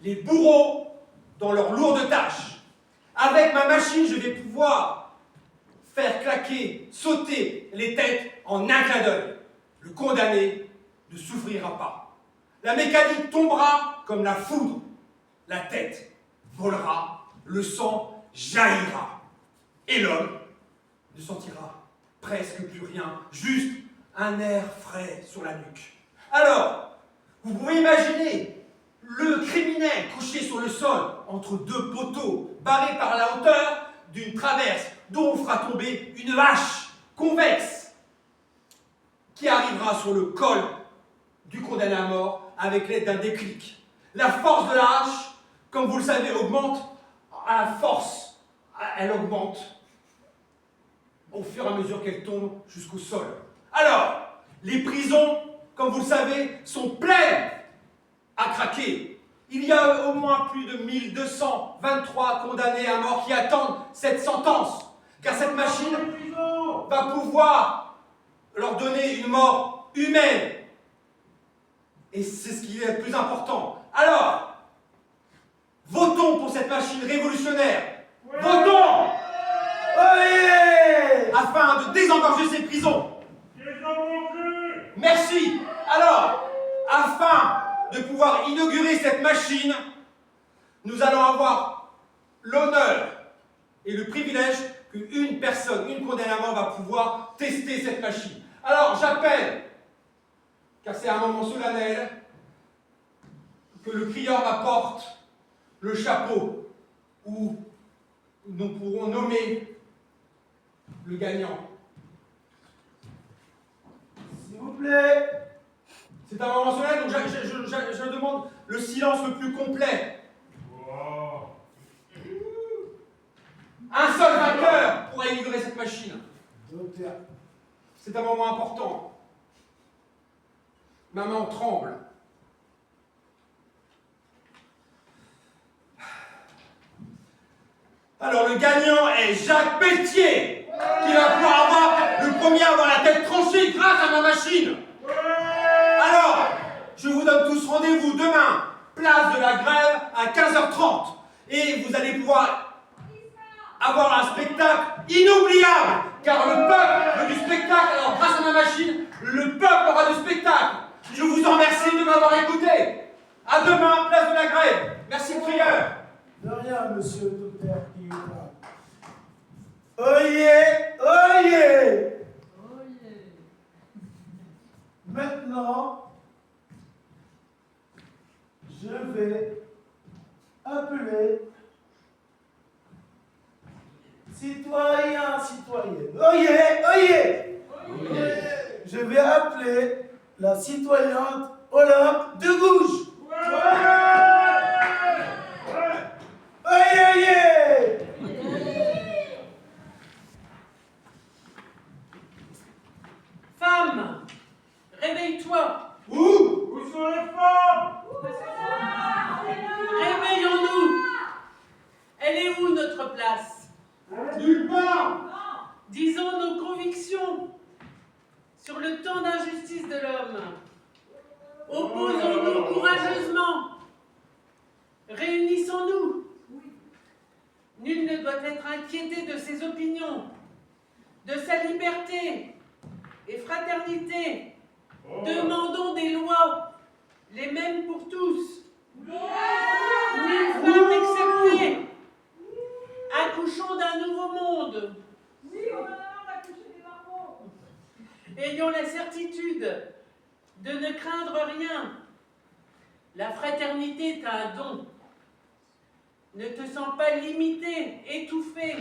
les bourreaux dans leurs lourdes tâches. Avec ma machine, je vais pouvoir faire claquer, sauter les têtes en un clin d'œil. Le condamné ne souffrira pas. La mécanique tombera comme la foudre. La tête volera, le sang jaillira. Et l'homme ne sentira presque plus rien, juste un air frais sur la nuque. Alors, vous pouvez imaginer le criminel couché sur le sol entre deux poteaux, barré par la hauteur d'une traverse dont on fera tomber une hache convexe qui arrivera sur le col du condamné à mort avec l'aide d'un déclic. La force de la hache, comme vous le savez, augmente à la force. Elle augmente au fur et à mesure qu'elle tombe jusqu'au sol. Alors, les prisons, comme vous le savez, sont pleines à craquer. Il y a au moins plus de 1223 condamnés à mort qui attendent cette sentence, car cette machine va pouvoir leur donner une mort humaine. Et c'est ce qui est le plus important. Alors, votons pour cette machine révolutionnaire. Votons afin de désengorger ces prisons. Merci. Alors, afin de pouvoir inaugurer cette machine, nous allons avoir l'honneur et le privilège qu'une personne, une condamnée à mort va pouvoir tester cette machine. Alors j'appelle, car c'est un moment solennel, que le crieur m'apporte le chapeau où nous pourrons nommer le gagnant. S'il vous plaît. C'est un moment solennel, donc je demande le silence le plus complet. Wow. Un seul vainqueur pourra inaugurer cette machine. Docteur. C'est un moment important. Ma main tremble. Alors le gagnant est Jacques Pelletier, qui va pouvoir avoir le premier à avoir la tête tranchée grâce à ma machine. Alors, je vous donne tous rendez-vous demain, place de la Grève à 15h30. Et vous allez pouvoir avoir un spectacle inoubliable, car le peuple veut du spectacle. Alors grâce à ma machine, le peuple aura du spectacle. Je vous en remercie de m'avoir écouté. À demain, place de la Grève. Merci, prieur. De rien, monsieur le docteur Guillaume. Oyez, oyez. Maintenant, je vais appeler citoyens, citoyennes. Oyez, oyez. Je vais appeler la citoyenne Olympe de Gouges. Oyez, oyez. Femme, réveille-toi. Où sont les femmes? Réveillons-nous. Elle est où notre place? Nulle part. Disons nos convictions sur le temps d'injustice de l'homme. Opposons-nous courageusement. Réunissons-nous. Nul ne doit être inquiété de ses opinions, de sa liberté et fraternité. Demandons des lois, les mêmes pour tous. Nulle femme exceptée. Accouchons d'un nouveau monde. Ayons la certitude de ne craindre rien. La fraternité est un don. Ne te sens pas limité, étouffé.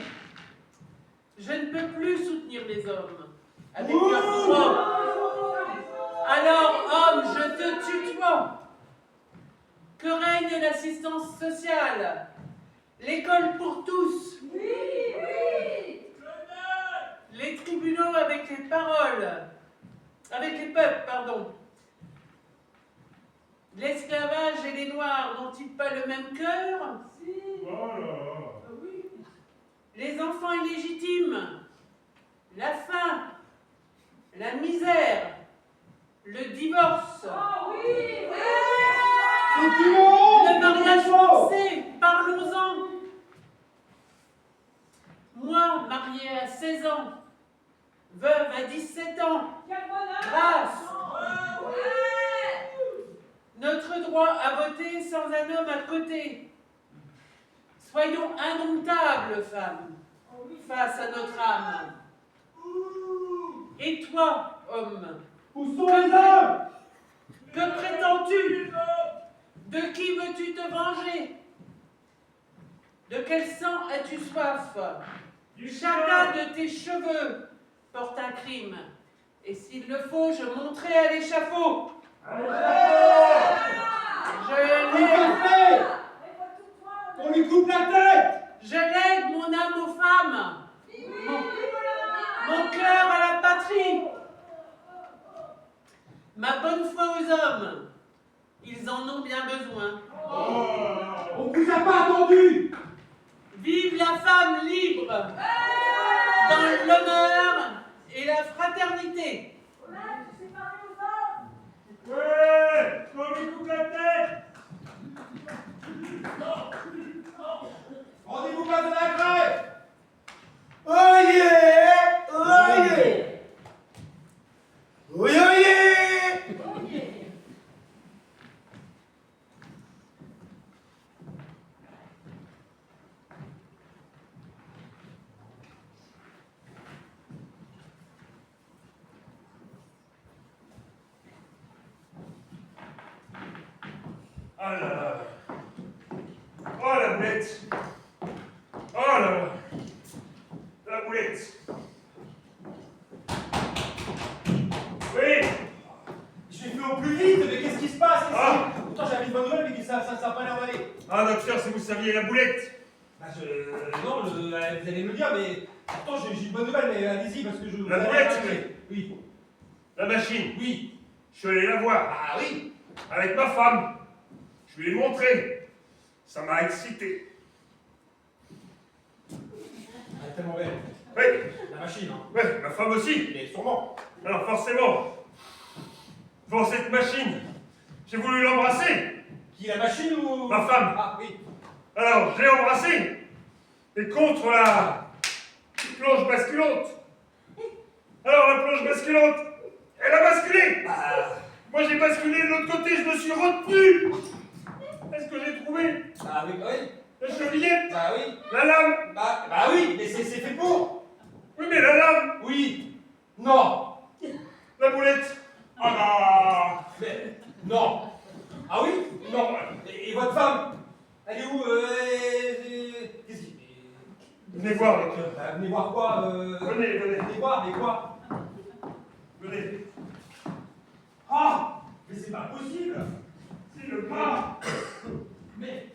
Je ne peux plus soutenir les hommes avec leur propre. Alors, homme, je te tutoie. Que règne l'assistance sociale, l'école pour tous. Les tribunaux avec les paroles, avec les peuples, pardon. L'esclavage et les Noirs n'ont-ils pas le même cœur? Les enfants illégitimes, la faim, la misère, le divorce, le mariage forcé, parlons-en. Moi, mariée à 16 ans, veuve à 17 ans, grâce. Notre droit à voter sans un homme à côté. Soyons indomptables, femmes, face à notre âme. Et toi, homme, Où sont les hommes? que prétends-tu? De qui veux-tu te venger? De quel sang as-tu soif? Chacun de tes cheveux porte un crime. Et s'il le faut, je monterai à l'échafaud. On lui coupe la tête. Je lègue mon âme aux femmes, mon cœur à la patrie, ma bonne foi aux hommes. Ils en ont bien besoin. On vous a pas attendu. Vive la femme libre, dans l'honneur et la fraternité. Ouais, on lui coupe la tête. Rendez-vous place de la Grève. Oyez, oyez. Oyez, oyez. Ah là là. Oh la boulette. Oh là là. La boulette. Oui. Je l'ai fait au plus vite, mais qu'est-ce qui se passe ici? Ah. Pourtant j'avais une bonne nouvelle, mais ça a pas l'air d'aller. Ah docteur, si vous saviez la boulette. Bah non, vous allez me le dire, mais pourtant j'ai une bonne nouvelle, mais allez-y parce que je... La boulette, oui. La machine. Oui. Je suis allé la voir. Ah oui. Avec ma femme. Je lui ai montré. Ça m'a excité. Elle est tellement belle. Oui. La machine, hein. Oui, ma femme aussi. Mais sûrement. Alors forcément, devant cette machine, j'ai voulu l'embrasser. Qui, la machine ou... Ma femme. Ah oui. Alors, je l'ai embrassée. Et contre la planche basculante. Alors, la planche basculante, elle a basculé. Moi, j'ai basculé de l'autre côté, je me suis retenu. Est-ce que j'ai trouvé Ah oui, oui. la chevillette, Bah oui. la lame? Bah oui, mais c'est fait pour. Oui, mais la lame, Oui. Non. la boulette. Ah bah... Mais... Non. Ah oui? Non. Et votre femme? Elle est où? Qu'est-ce qui... Venez voir, docteur. Venez voir quoi? Venez, venez. Venez voir, mais quoi? Venez. Ah! Mais c'est pas possible! Si le Ah! pas. Mais...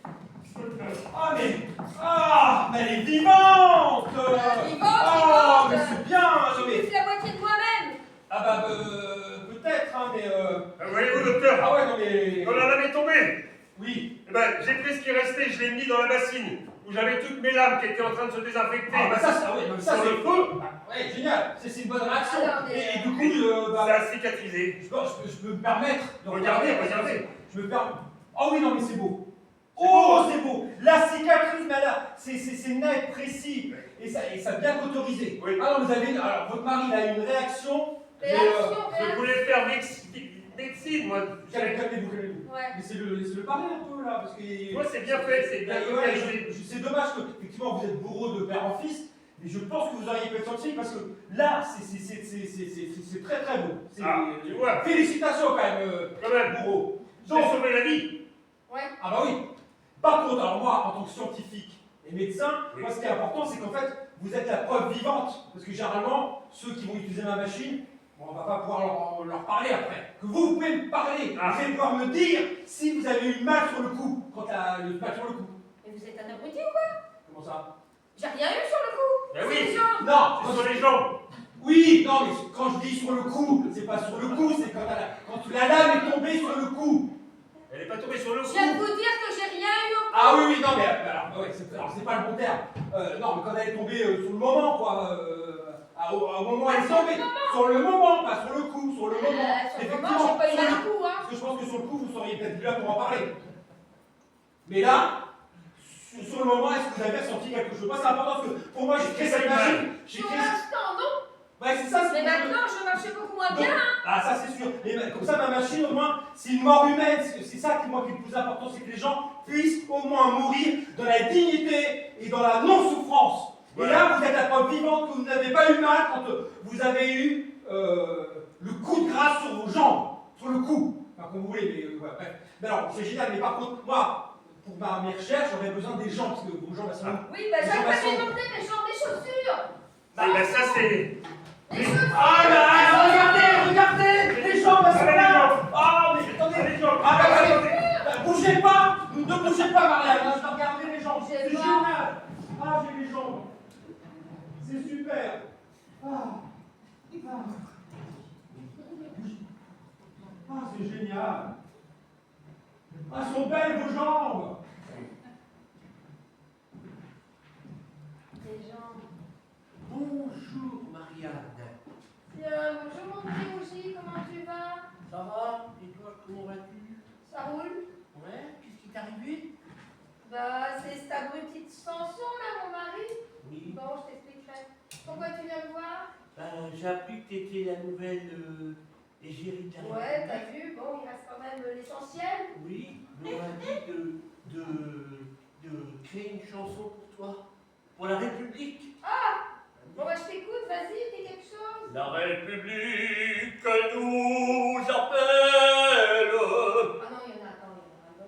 Ah mais... Ah! Mais elle est vivante! Ah, mais c'est bien! Non, mais... C'est la moitié de moi-même. Ah bah... peut-être, hein, mais... Voyez-vous, docteur, Ah ouais, non mais... quand la lame est tombée, Oui. eh ben, j'ai pris ce qui restait, je l'ai mis dans la bassine, où j'avais toutes mes lames qui étaient en train de se désinfecter. Ah bah ça, ouais, non, mais ça Sur c'est... le feu, Ouais, génial! C'est une bonne réaction! Alors, mais- Et du coup, ça a cicatrisé. je peux me permettre de Regardez, regardez. Je me permets... Oh oui, non mais c'est beau! Oh, c'est beau! La cicatrice, mais là, c'est net, précis, et ça a bien autorisé. Oui. Alors, vous avez... Alors, votre mari, il a eu une réaction... Je voulais faire médecine, moi. Calmez-vous. Ouais. Laissez-le parler un peu, là, parce que... Moi, c'est bien fait, c'est bien Ouais, localisé. c'est dommage que, effectivement, vous êtes bourreau de père en fils, mais je pense que vous auriez pu être scientifique, parce que là, c'est très très beau. Ah, tu vois, Félicitations, quand même, quand même. bourreau. J'ai sauvé la vie. Ouais. Ah bah oui. Par contre, alors moi, en tant que scientifique et médecin, Oui. moi ce qui est important, c'est qu'en fait, vous êtes la preuve vivante. Parce que généralement, ceux qui vont utiliser ma machine, bon, on va pas pouvoir leur parler après. Que vous pouvez me parler, Ah. vous allez pouvoir me dire si vous avez eu mal sur le coup, quand le mal sur le coup. Mais vous êtes un abruti ou quoi? Comment ça? J'ai rien eu sur le coup. Ben C'est oui. les gens. Non, Ce sont les gens. oui, non, mais quand je dis sur le coup, c'est pas sur le coup, c'est quand la lame est tombée sur le coup. Elle n'est pas tombée sur le Je coup. viens de vous dire que j'ai rien eu au Ah oui, oui, non, mais alors, ouais, c'est pas le bon terme. Non, mais quand elle est tombée sur le moment, quoi. Au moment où elle est tombée. Sur le moment, pas sur le coup, sur le moment. Sur le moment, j'ai pas eu sur mal le- au coup, hein. Parce que je pense que sur le coup, vous seriez peut-être plus là pour en parler. Mais là, sur le moment, est-ce que vous avez ressenti quelque chose? Moi, c'est important parce que pour moi, j'ai créé cette machine. J'ai Pour créé. l'instant, non. Ouais, c'est ça. Mais maintenant, je marchais beaucoup moins bien. Ah, ça c'est sûr. Mais comme ça, ma machine, au moins, c'est une mort humaine. C'est ça qui, moi, qui est le plus important, c'est que les gens puissent au moins mourir dans la dignité et dans la non-souffrance. Voilà. Et là, vous êtes la preuve vivante que vous n'avez pas eu mal quand vous avez eu le coup de grâce sur vos jambes, sur le cou. Enfin, comme vous voulez, mais ouais, bref. Mais alors, c'est génial, mais par contre, moi, pour mes recherches, j'aurais besoin des jambes, parce que vos jambes, elles sont... Oui, bah j'aurais pas dû demander mes jambes, mes chaussures. Bah, ça, c'est. Les chaussures. Ah, là, regardez, les jambes, elles sont Allez, les là. jambes. Ah, mais attendez, Les jambes. Ah, bah, attendez. Bougez pas, ne bougez pas, Marianne, hein, je vais regarder les jambes, c'est J'ai génial. Ah, j'ai les jambes, c'est super. C'est génial. Ah, elles sont belles vos jambes. Les jambes. Bonjour, Marianne. Bonjour mon petit Rougi, comment tu vas? Ça va? Et toi, comment vas-tu? Ça roule? Ouais, qu'est-ce qui t'est arrivé? Bah, c'est cette abrutie de Samson là, mon mari. Oui. Bon, je t'expliquerai. Pourquoi tu viens me voir? J'ai appris que t'étais la nouvelle égérie de la Ouais, t'as République. vu, bon, il reste quand même l'essentiel. Oui, on m'a dit de créer une chanson pour toi, pour la République. Bon, bah, je t'écoute, vas-y, dis quelque chose. La République nous appelle. Ah non, il y en a un bon là.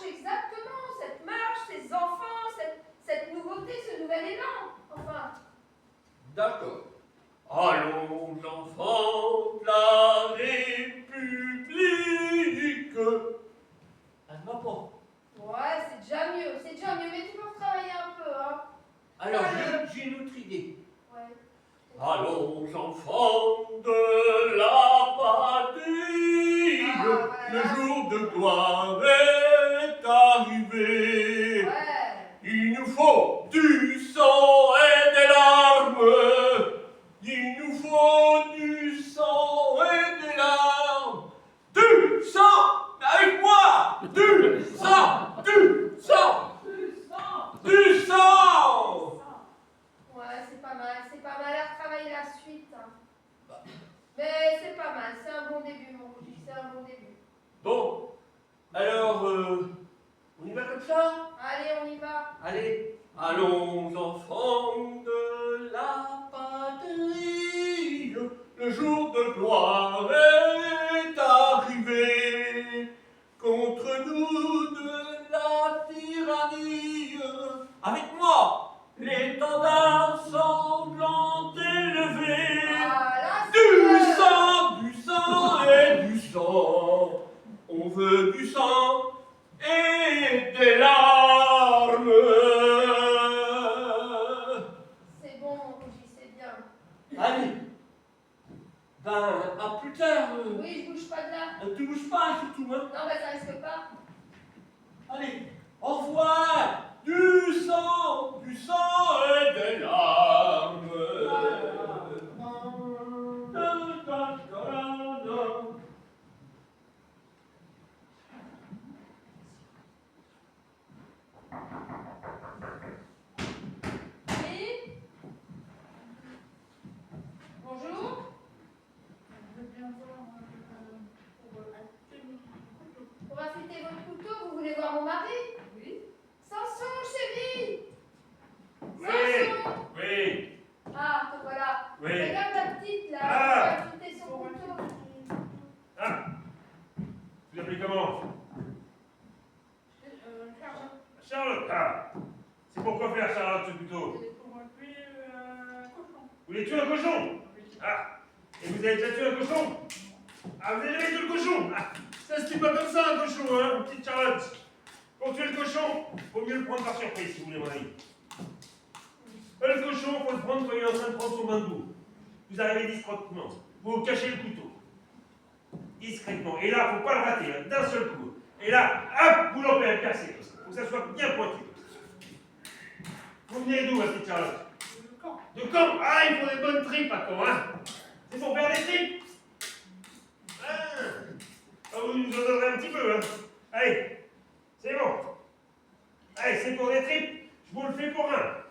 exactement. Cette marche, ces enfants, cette nouveauté, ce nouvel élan. Enfin. D'accord. Allons, enfants de la République. Elle va pas. Ouais, c'est déjà mieux, mais tu peux retravailler un peu, hein. Alors, j'ai une autre idée. Ouais. Allons, enfants de la patrie, Ah, voilà. le jour de gloire est arrivé. Ouais. Il nous faut du sang et des larmes. Il nous faut du sang et des larmes. Du sang, avec moi. Du sang, du sang, du sang. Ouais, c'est pas mal. À retravailler la suite. Hein. Mais c'est pas mal, c'est un bon début, mon Roger, c'est un bon début. Bon, alors, on y va comme ça? Allez, on y va. Allez, allons enfants de la patrie, le jour de gloire est arrivé, contre nous de la tyrannie. Avec moi, l'étendard sanglant élevé, Ah, là, du sang et du sang, on veut du sang et des larmes. c'est bon, mon Roger, c'est bien. Allez, ben, à plus tard. Oui, je bouge pas de là. Tu bouges pas, surtout, hein. Non, bah ça risque pas. Allez, au revoir. Du sang et des larmes. Oui. Bonjour. Pour affûter votre couteau, vous voulez voir mon mari? Oui. Samson, chérie. Samson. Oui. Ah, te voilà. Oui. Regarde la petite là. Ah. Pour affûter son couteau. Ah. Vous l'appelez comment? Charlotte. Ah. C'est pour quoi faire, Charlotte, ce couteau? Vous voulez tuer un cochon? Ah. Et vous avez déjà tué un cochon? Ah, vous avez jamais tué le cochon? Ah. Ça se tue pas comme ça, un cochon, hein, petite Charlotte. Pour tuer le cochon, vaut mieux le prendre par surprise, si vous voulez, mon ami. Le cochon, faut le prendre quand il est en train de prendre son bain d'eau. Vous arrivez discrètement, vous cachez le couteau. Discrètement. Et là, faut pas le rater, hein, d'un seul coup. Et là, hop, vous l'empêchez percer. Faut que ça soit bien pointu. Vous venez d'où, ma petite Charlotte? De Caen. Ah, il faut des bonnes tripes à Caen, hein. C'est pour faire des tripes. Ah, vous nous en donnerez un petit peu, hein. Allez, c'est bon. Allez, c'est pour des tripes, je vous le fais pour un.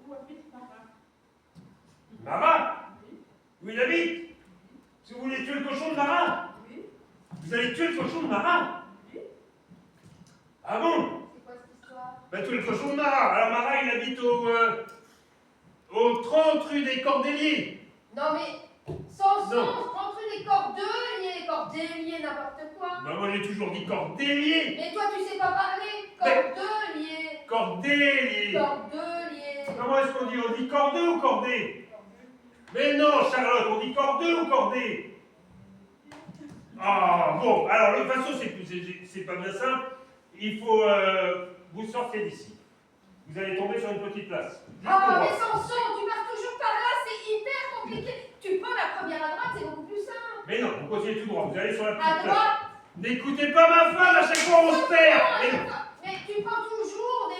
Où habite Marat? Marat? Où il habite? Si vous voulez tuer le cochon de Marat? Oui. Vous allez tuer le cochon de Marat? Oui. Ah bon? C'est quoi cette histoire? Ben, tuer le cochon de Marat. Alors Marat, il habite au 30 rue des Cordeliers. Non mais, Samson, Non. 30 rue des Cordeliers, n'importe quoi. Ben, moi, j'ai toujours dit Cordeliers. Mais toi, tu sais pas parler. Cordeliers. Cordeliers. Cordeliers. Comment est-ce qu'on dit? On dit cordeux ou cordé? Mais non, Charlotte, on dit cordeux ou cordé? Ah, bon, alors, de toute façon, c'est pas bien simple. Il faut... vous sortez d'ici. Vous allez tomber sur une petite place. Juste pour Ah, mais voir. Samson, tu pars toujours par là, c'est hyper compliqué. Tu prends la première à droite, c'est beaucoup plus simple. Mais non, vous continuez tout droit. Vous allez sur la petite À place. droite. N'écoutez pas ma femme, à chaque fois on se perd. Mais tu prends toujours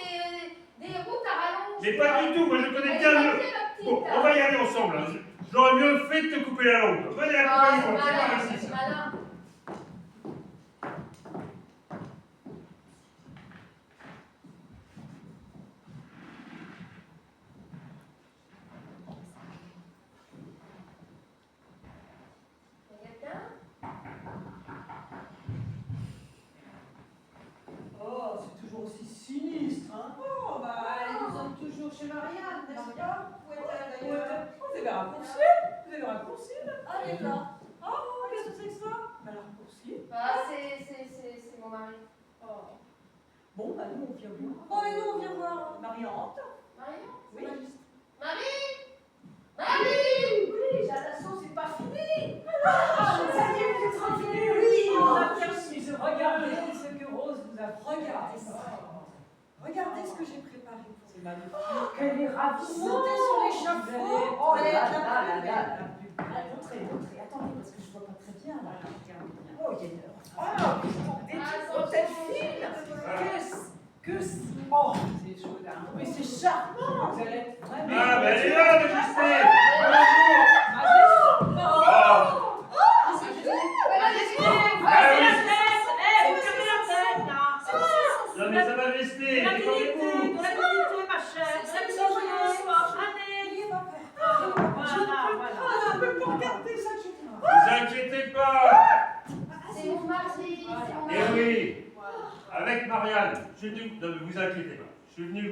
des routes à rallonge. Mais pas du tout, moi je connais Elle bien est mieux. gentille, la petite. Bon, on va y aller ensemble. Hein. J'aurais mieux fait de te couper la langue. Venez, Ah, c'est accompagnez-moi, c'est malin, par ici. c'est malin. Y a quelqu'un? Oh, c'est toujours aussi sinistre, hein. Oh, bah, nous sommes toujours chez Marianne, n'est-ce pas? Où est-elle, d'ailleurs? Vous avez raccourci? Vous avez raccourci? Elle est là. Oh, qu'est-ce que c'est que ça? Bon, bah nous, on vient voir. Bon, et nous, on vient voir. Mariante. Marion? Oui. Marie? Marie? Oui, j'ai l'impression que c'est pas fini. Ah, ça y est, vous êtes revenus. Oui, on a bien su. Regardez ce que Rose vous a Regardez ça. Regardez ce que j'ai préparé pour vous. C'est magnifique. Oh, qu'elle est ravissante. Montez sur l'échafaud. Oh là Vous êtes là la là plus là belle. là. Montrez. Attendez, parce que je vois pas très bien là. Oh, il y a une heure. Oh, des petites bretelles fines. Oh, c'est chaud là. Mais c'est charmant. Vous allez être vraiment. Ah, ben elle est là, Majesté. Non, mais Sa Majesté, De la détendez-vous. dignité, ma chère. Je peux pas regarder ça. Vous inquiétez pas. C'est mon mari, c'est mon Eh mari. oui, avec Marianne, je suis venu. Non, mais vous inquiétez pas. Je suis venu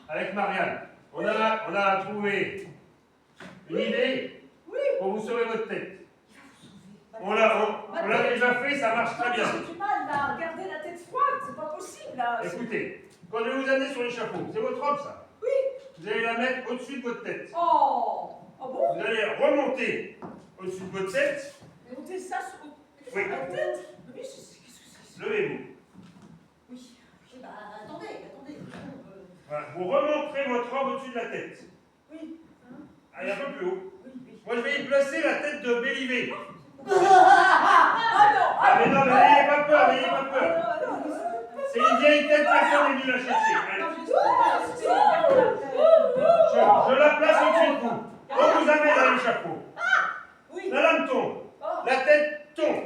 avec Marianne. On a trouvé une idée pour vous sauver votre tête. On l'a déjà fait, ça marche très bien. J'ai du mal là, regardez la tête froide, c'est pas possible là. Écoutez, quand je vais vous amener sur l'échafaud, c'est votre robe ça. Oui. Vous allez la mettre au-dessus de votre tête. Oh, bon? Vous allez remonter au-dessus de votre tête. Mais montez ça sur Oui. la tête. Oui, qu'est-ce que c'est? Levez-vous. Oui. Bah, attendez. Voilà. Vous remonterez votre robe au-dessus de la tête. Oui. Allez, un peu plus haut. Oui. Moi, je vais y placer la tête de Bélivé. Ah mais non, mais n'ayez pas peur, n'ayez pas peur. non. C'est une vieille tête, personne n'est venu la chercher. Allez. Je la place au-dessus de vous. On vous amène à l'échafaud. Oui. La lame tombe. La tête tombe.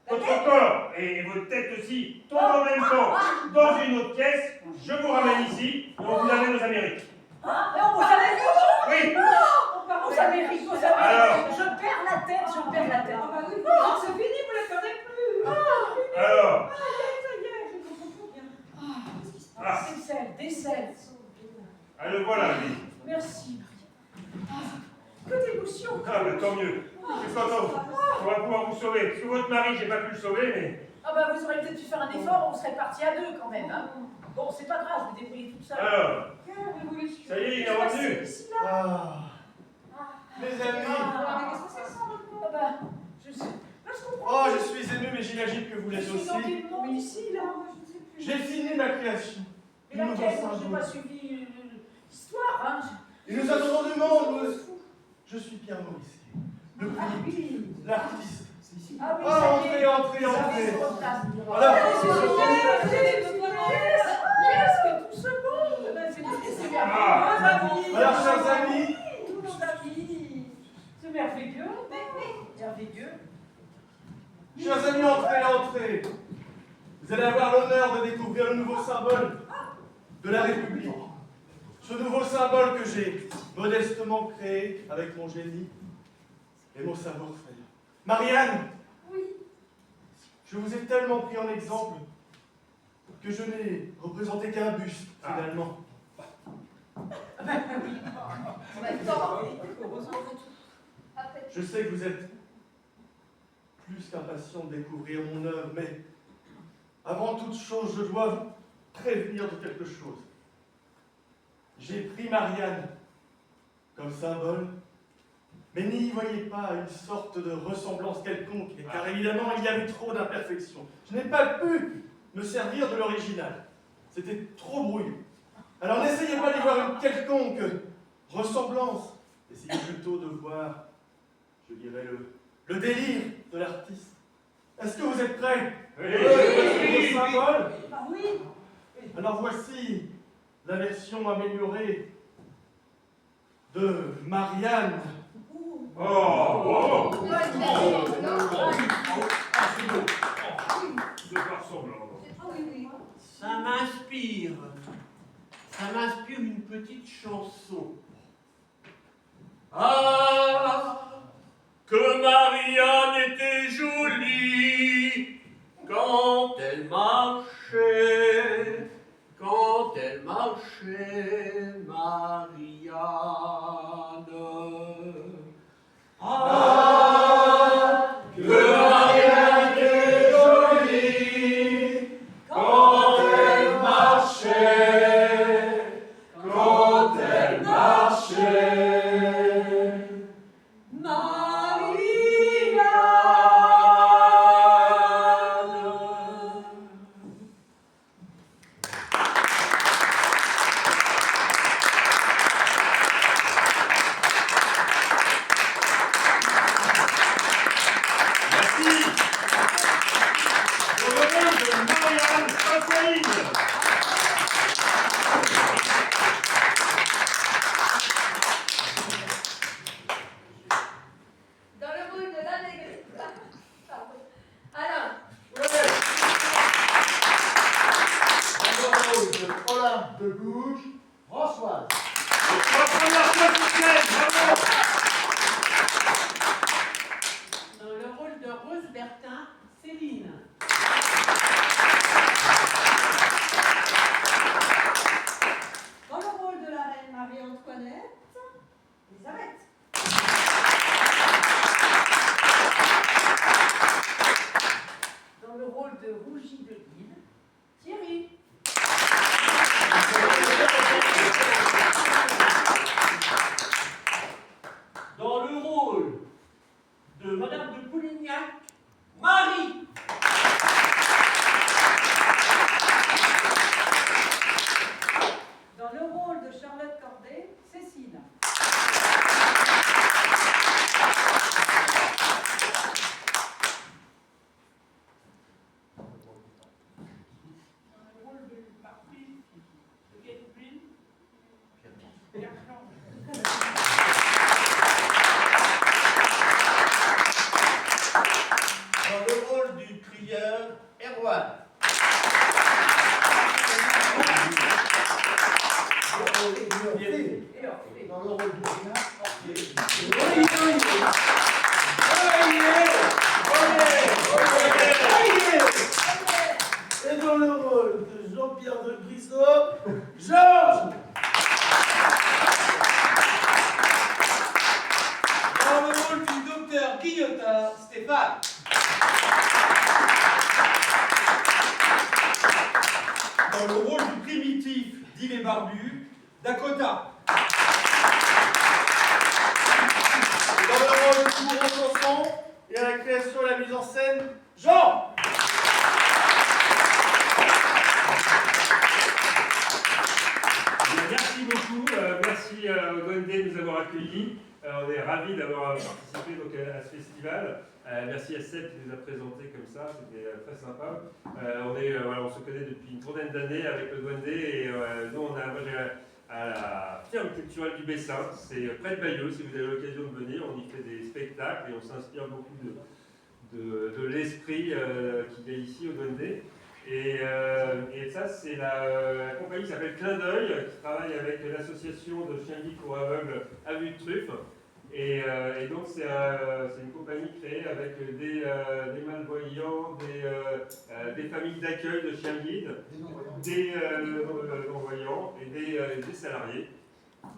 Votre corps et votre tête aussi tombent en même temps dans une autre caisse. Je vous ramène ici et on vous amène aux Amériques. Aux Amériques? Oui. Aux Amériques, aux Amériques. Alors. Je perds la tête. Ah bah oui, non, c'est fini, vous ne les perdez plus. Alors, Ça y est, je comprends plus bien. ah, C'est le sel, des sels. ah, le voilà, lui. Merci. Que d'émotion. Ah, mais tant mieux. Je suis content. On va pouvoir vous sauver. Parce que votre mari, j'ai pas pu le sauver, mais. Ah bah vous auriez peut-être dû faire un effort, on serait partis à deux quand même. Hein. Bon, c'est pas grave, je me débrouille toute seule. Alors, ça y est, il est revenu. Mes amis. Ah bah, je sais. Là, je comprends. Oh, je suis ému, mais j'imagine que vous Je l'êtes suis dans aussi. quel monde ici, là? J'ai fini ma création. Mais Du nouveau laquelle? Moi, j'ai symbole. pas suivi l'histoire, hein. Et nous attendons du monde. Je suis Pierre Maurice, le Ah prix, oui. l'artiste. Ah oui, Ah, ça y entrez, est. entrez, Ça entrez. fait trop de place. Voilà. Qu'est-ce que tout ce monde? Ben, c'est merveilleux. Alors, chers amis, C'est merveilleux. Merveilleux. chers amis, entrez, entrez. Vous allez avoir l'honneur de découvrir le nouveau symbole de la République. Ce nouveau symbole que j'ai modestement créé avec mon génie et mon savoir-faire. Marianne, Oui. je vous ai tellement pris en exemple que je n'ai représenté qu'un buste, finalement. En même temps, après Je sais que vous êtes plus qu'impatient de découvrir mon œuvre, mais avant toute chose, je dois vous prévenir de quelque chose. J'ai pris Marianne comme symbole, mais n'y voyez pas une sorte de ressemblance quelconque, car évidemment, il y avait trop d'imperfections. Je n'ai pas pu me servir de l'original. C'était trop brouillon. Alors n'essayez pas d'y voir une quelconque ressemblance. Essayez plutôt de voir, je dirais, le délire de l'artiste. Est-ce que vous êtes prêts? Oui. Vos symboles? Ah oui. Alors voici la version améliorée de Marianne. Oh, Ouais, c'est non. c'est beau. C'est pas ressemblant. Ça m'inspire. Ça m'inspire une petite chanson. Ah, que Marianne était jolie quand elle marchait, Marianne. Ah, que Marianne était jolie quand elle marchait. rôle de Olympe de Gouges, Françoise. Pour la première fois sur scène, bravo. Dans le rôle de Rose Bertin, Céline. Dans le rôle de la reine Marie-Antoinette, Elisabeth. Dans le rôle de Rougy de Lille, Thierry. Dans le rôle de Madame de Polignac, Marie. Dans le rôle de Charlotte Corday, Cécile. Dans le rôle de Barbie, de Catherine, Pierre-Jean. Dans le rôle du prieur, Erwan. Et Orphée. Dans le rôle de Lina, Et dans le rôle de Jean-Pierre de Brissot, Georges. Dans le rôle du docteur Guillotin, Stéphane. Dans le rôle du primitif d'Yves et Barbu, Dakota. Dans le rôle du bourreau chanson et à la création et la mise en scène, Jean. Merci beaucoup, merci au Gwendé de nous avoir accueillis. On est ravis d'avoir participé donc, à ce festival. Merci à Seb qui nous a présenté comme ça, c'était très sympa. On se connaît depuis une trentaine d'années avec le Gwendé et nous moi j'ai à la ferme culturelle du Bessin, c'est près de Bayeux, si vous avez l'occasion de venir, on y fait des spectacles et on s'inspire beaucoup de l'esprit qu'il y a ici au Gwendé. Et ça, c'est la compagnie qui s'appelle Clin d'œil, qui travaille avec l'association de chiens guides pour aveugles à vue de truffe. Et donc, c'est une compagnie créée avec des malvoyants, des familles d'accueil de chiens guides, des non-voyants et des salariés.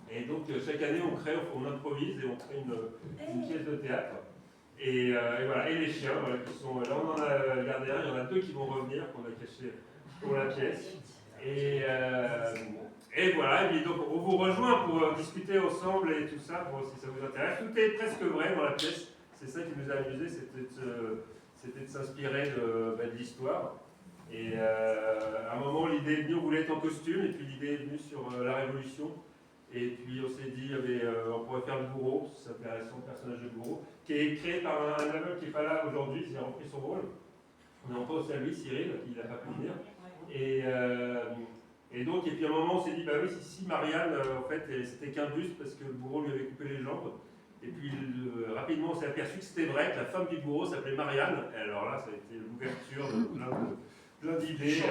Et donc, chaque année, on improvise et on crée une pièce de théâtre. Et voilà, et les chiens voilà, qui sont là, on en a gardé un, il y en a deux qui vont revenir, qu'on a cachés pour la pièce. Et voilà, et donc on vous rejoint pour discuter ensemble et tout ça, pour, si ça vous intéresse. Tout est presque vrai dans la pièce, c'est ça qui nous a amusé, c'était de s'inspirer de l'histoire. Et à un moment, l'idée est venue, on voulait être en costume, et puis l'idée est venue sur la Révolution. Et puis on s'est dit, on pourrait faire le bourreau, c'est intéressant, le personnage de bourreau, qui est créé par un aveugle qui n'est pas là aujourd'hui, qui a repris son rôle. On pense à lui, Cyril, qui n'a pas pu venir. Et donc, et puis à un moment, on s'est dit, bah oui, si Marianne, en fait, c'était qu'un buste parce que le bourreau lui avait coupé les jambes. Et puis rapidement, on s'est aperçu que c'était vrai, que la femme du bourreau s'appelait Marianne. Et alors là, ça a été l'ouverture de plein d'idées,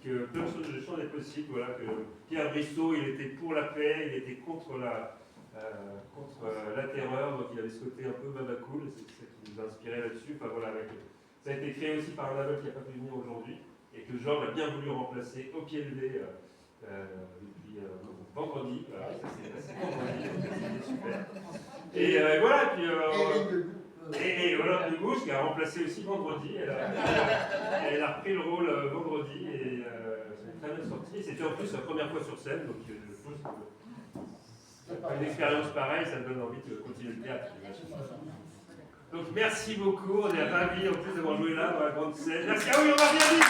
que plein de choses, de champs des possibles. Voilà, que Pierre Brissot, il était pour la paix, il était contre la terreur, donc il avait ce côté un peu babacool, c'est ça qui nous a inspiré là-dessus. Enfin, voilà, ça a été créé aussi par un aveugle qui n'a pas pu venir aujourd'hui, et que Georges a bien voulu remplacer au pied levé depuis vendredi. Voilà, ça s'est passé vendredi, c'était super. Et voilà, et Olympe de Gouges qui a remplacé aussi vendredi, elle a repris le rôle vendredi, et c'est très bien sorti. C'était en plus sa première fois sur scène, donc je pense que une expérience pareille, ça donne envie de continuer le théâtre. Donc merci beaucoup, on est ravis en plus d'avoir joué là dans la grande scène. Merci, ah oui, on va bien dit,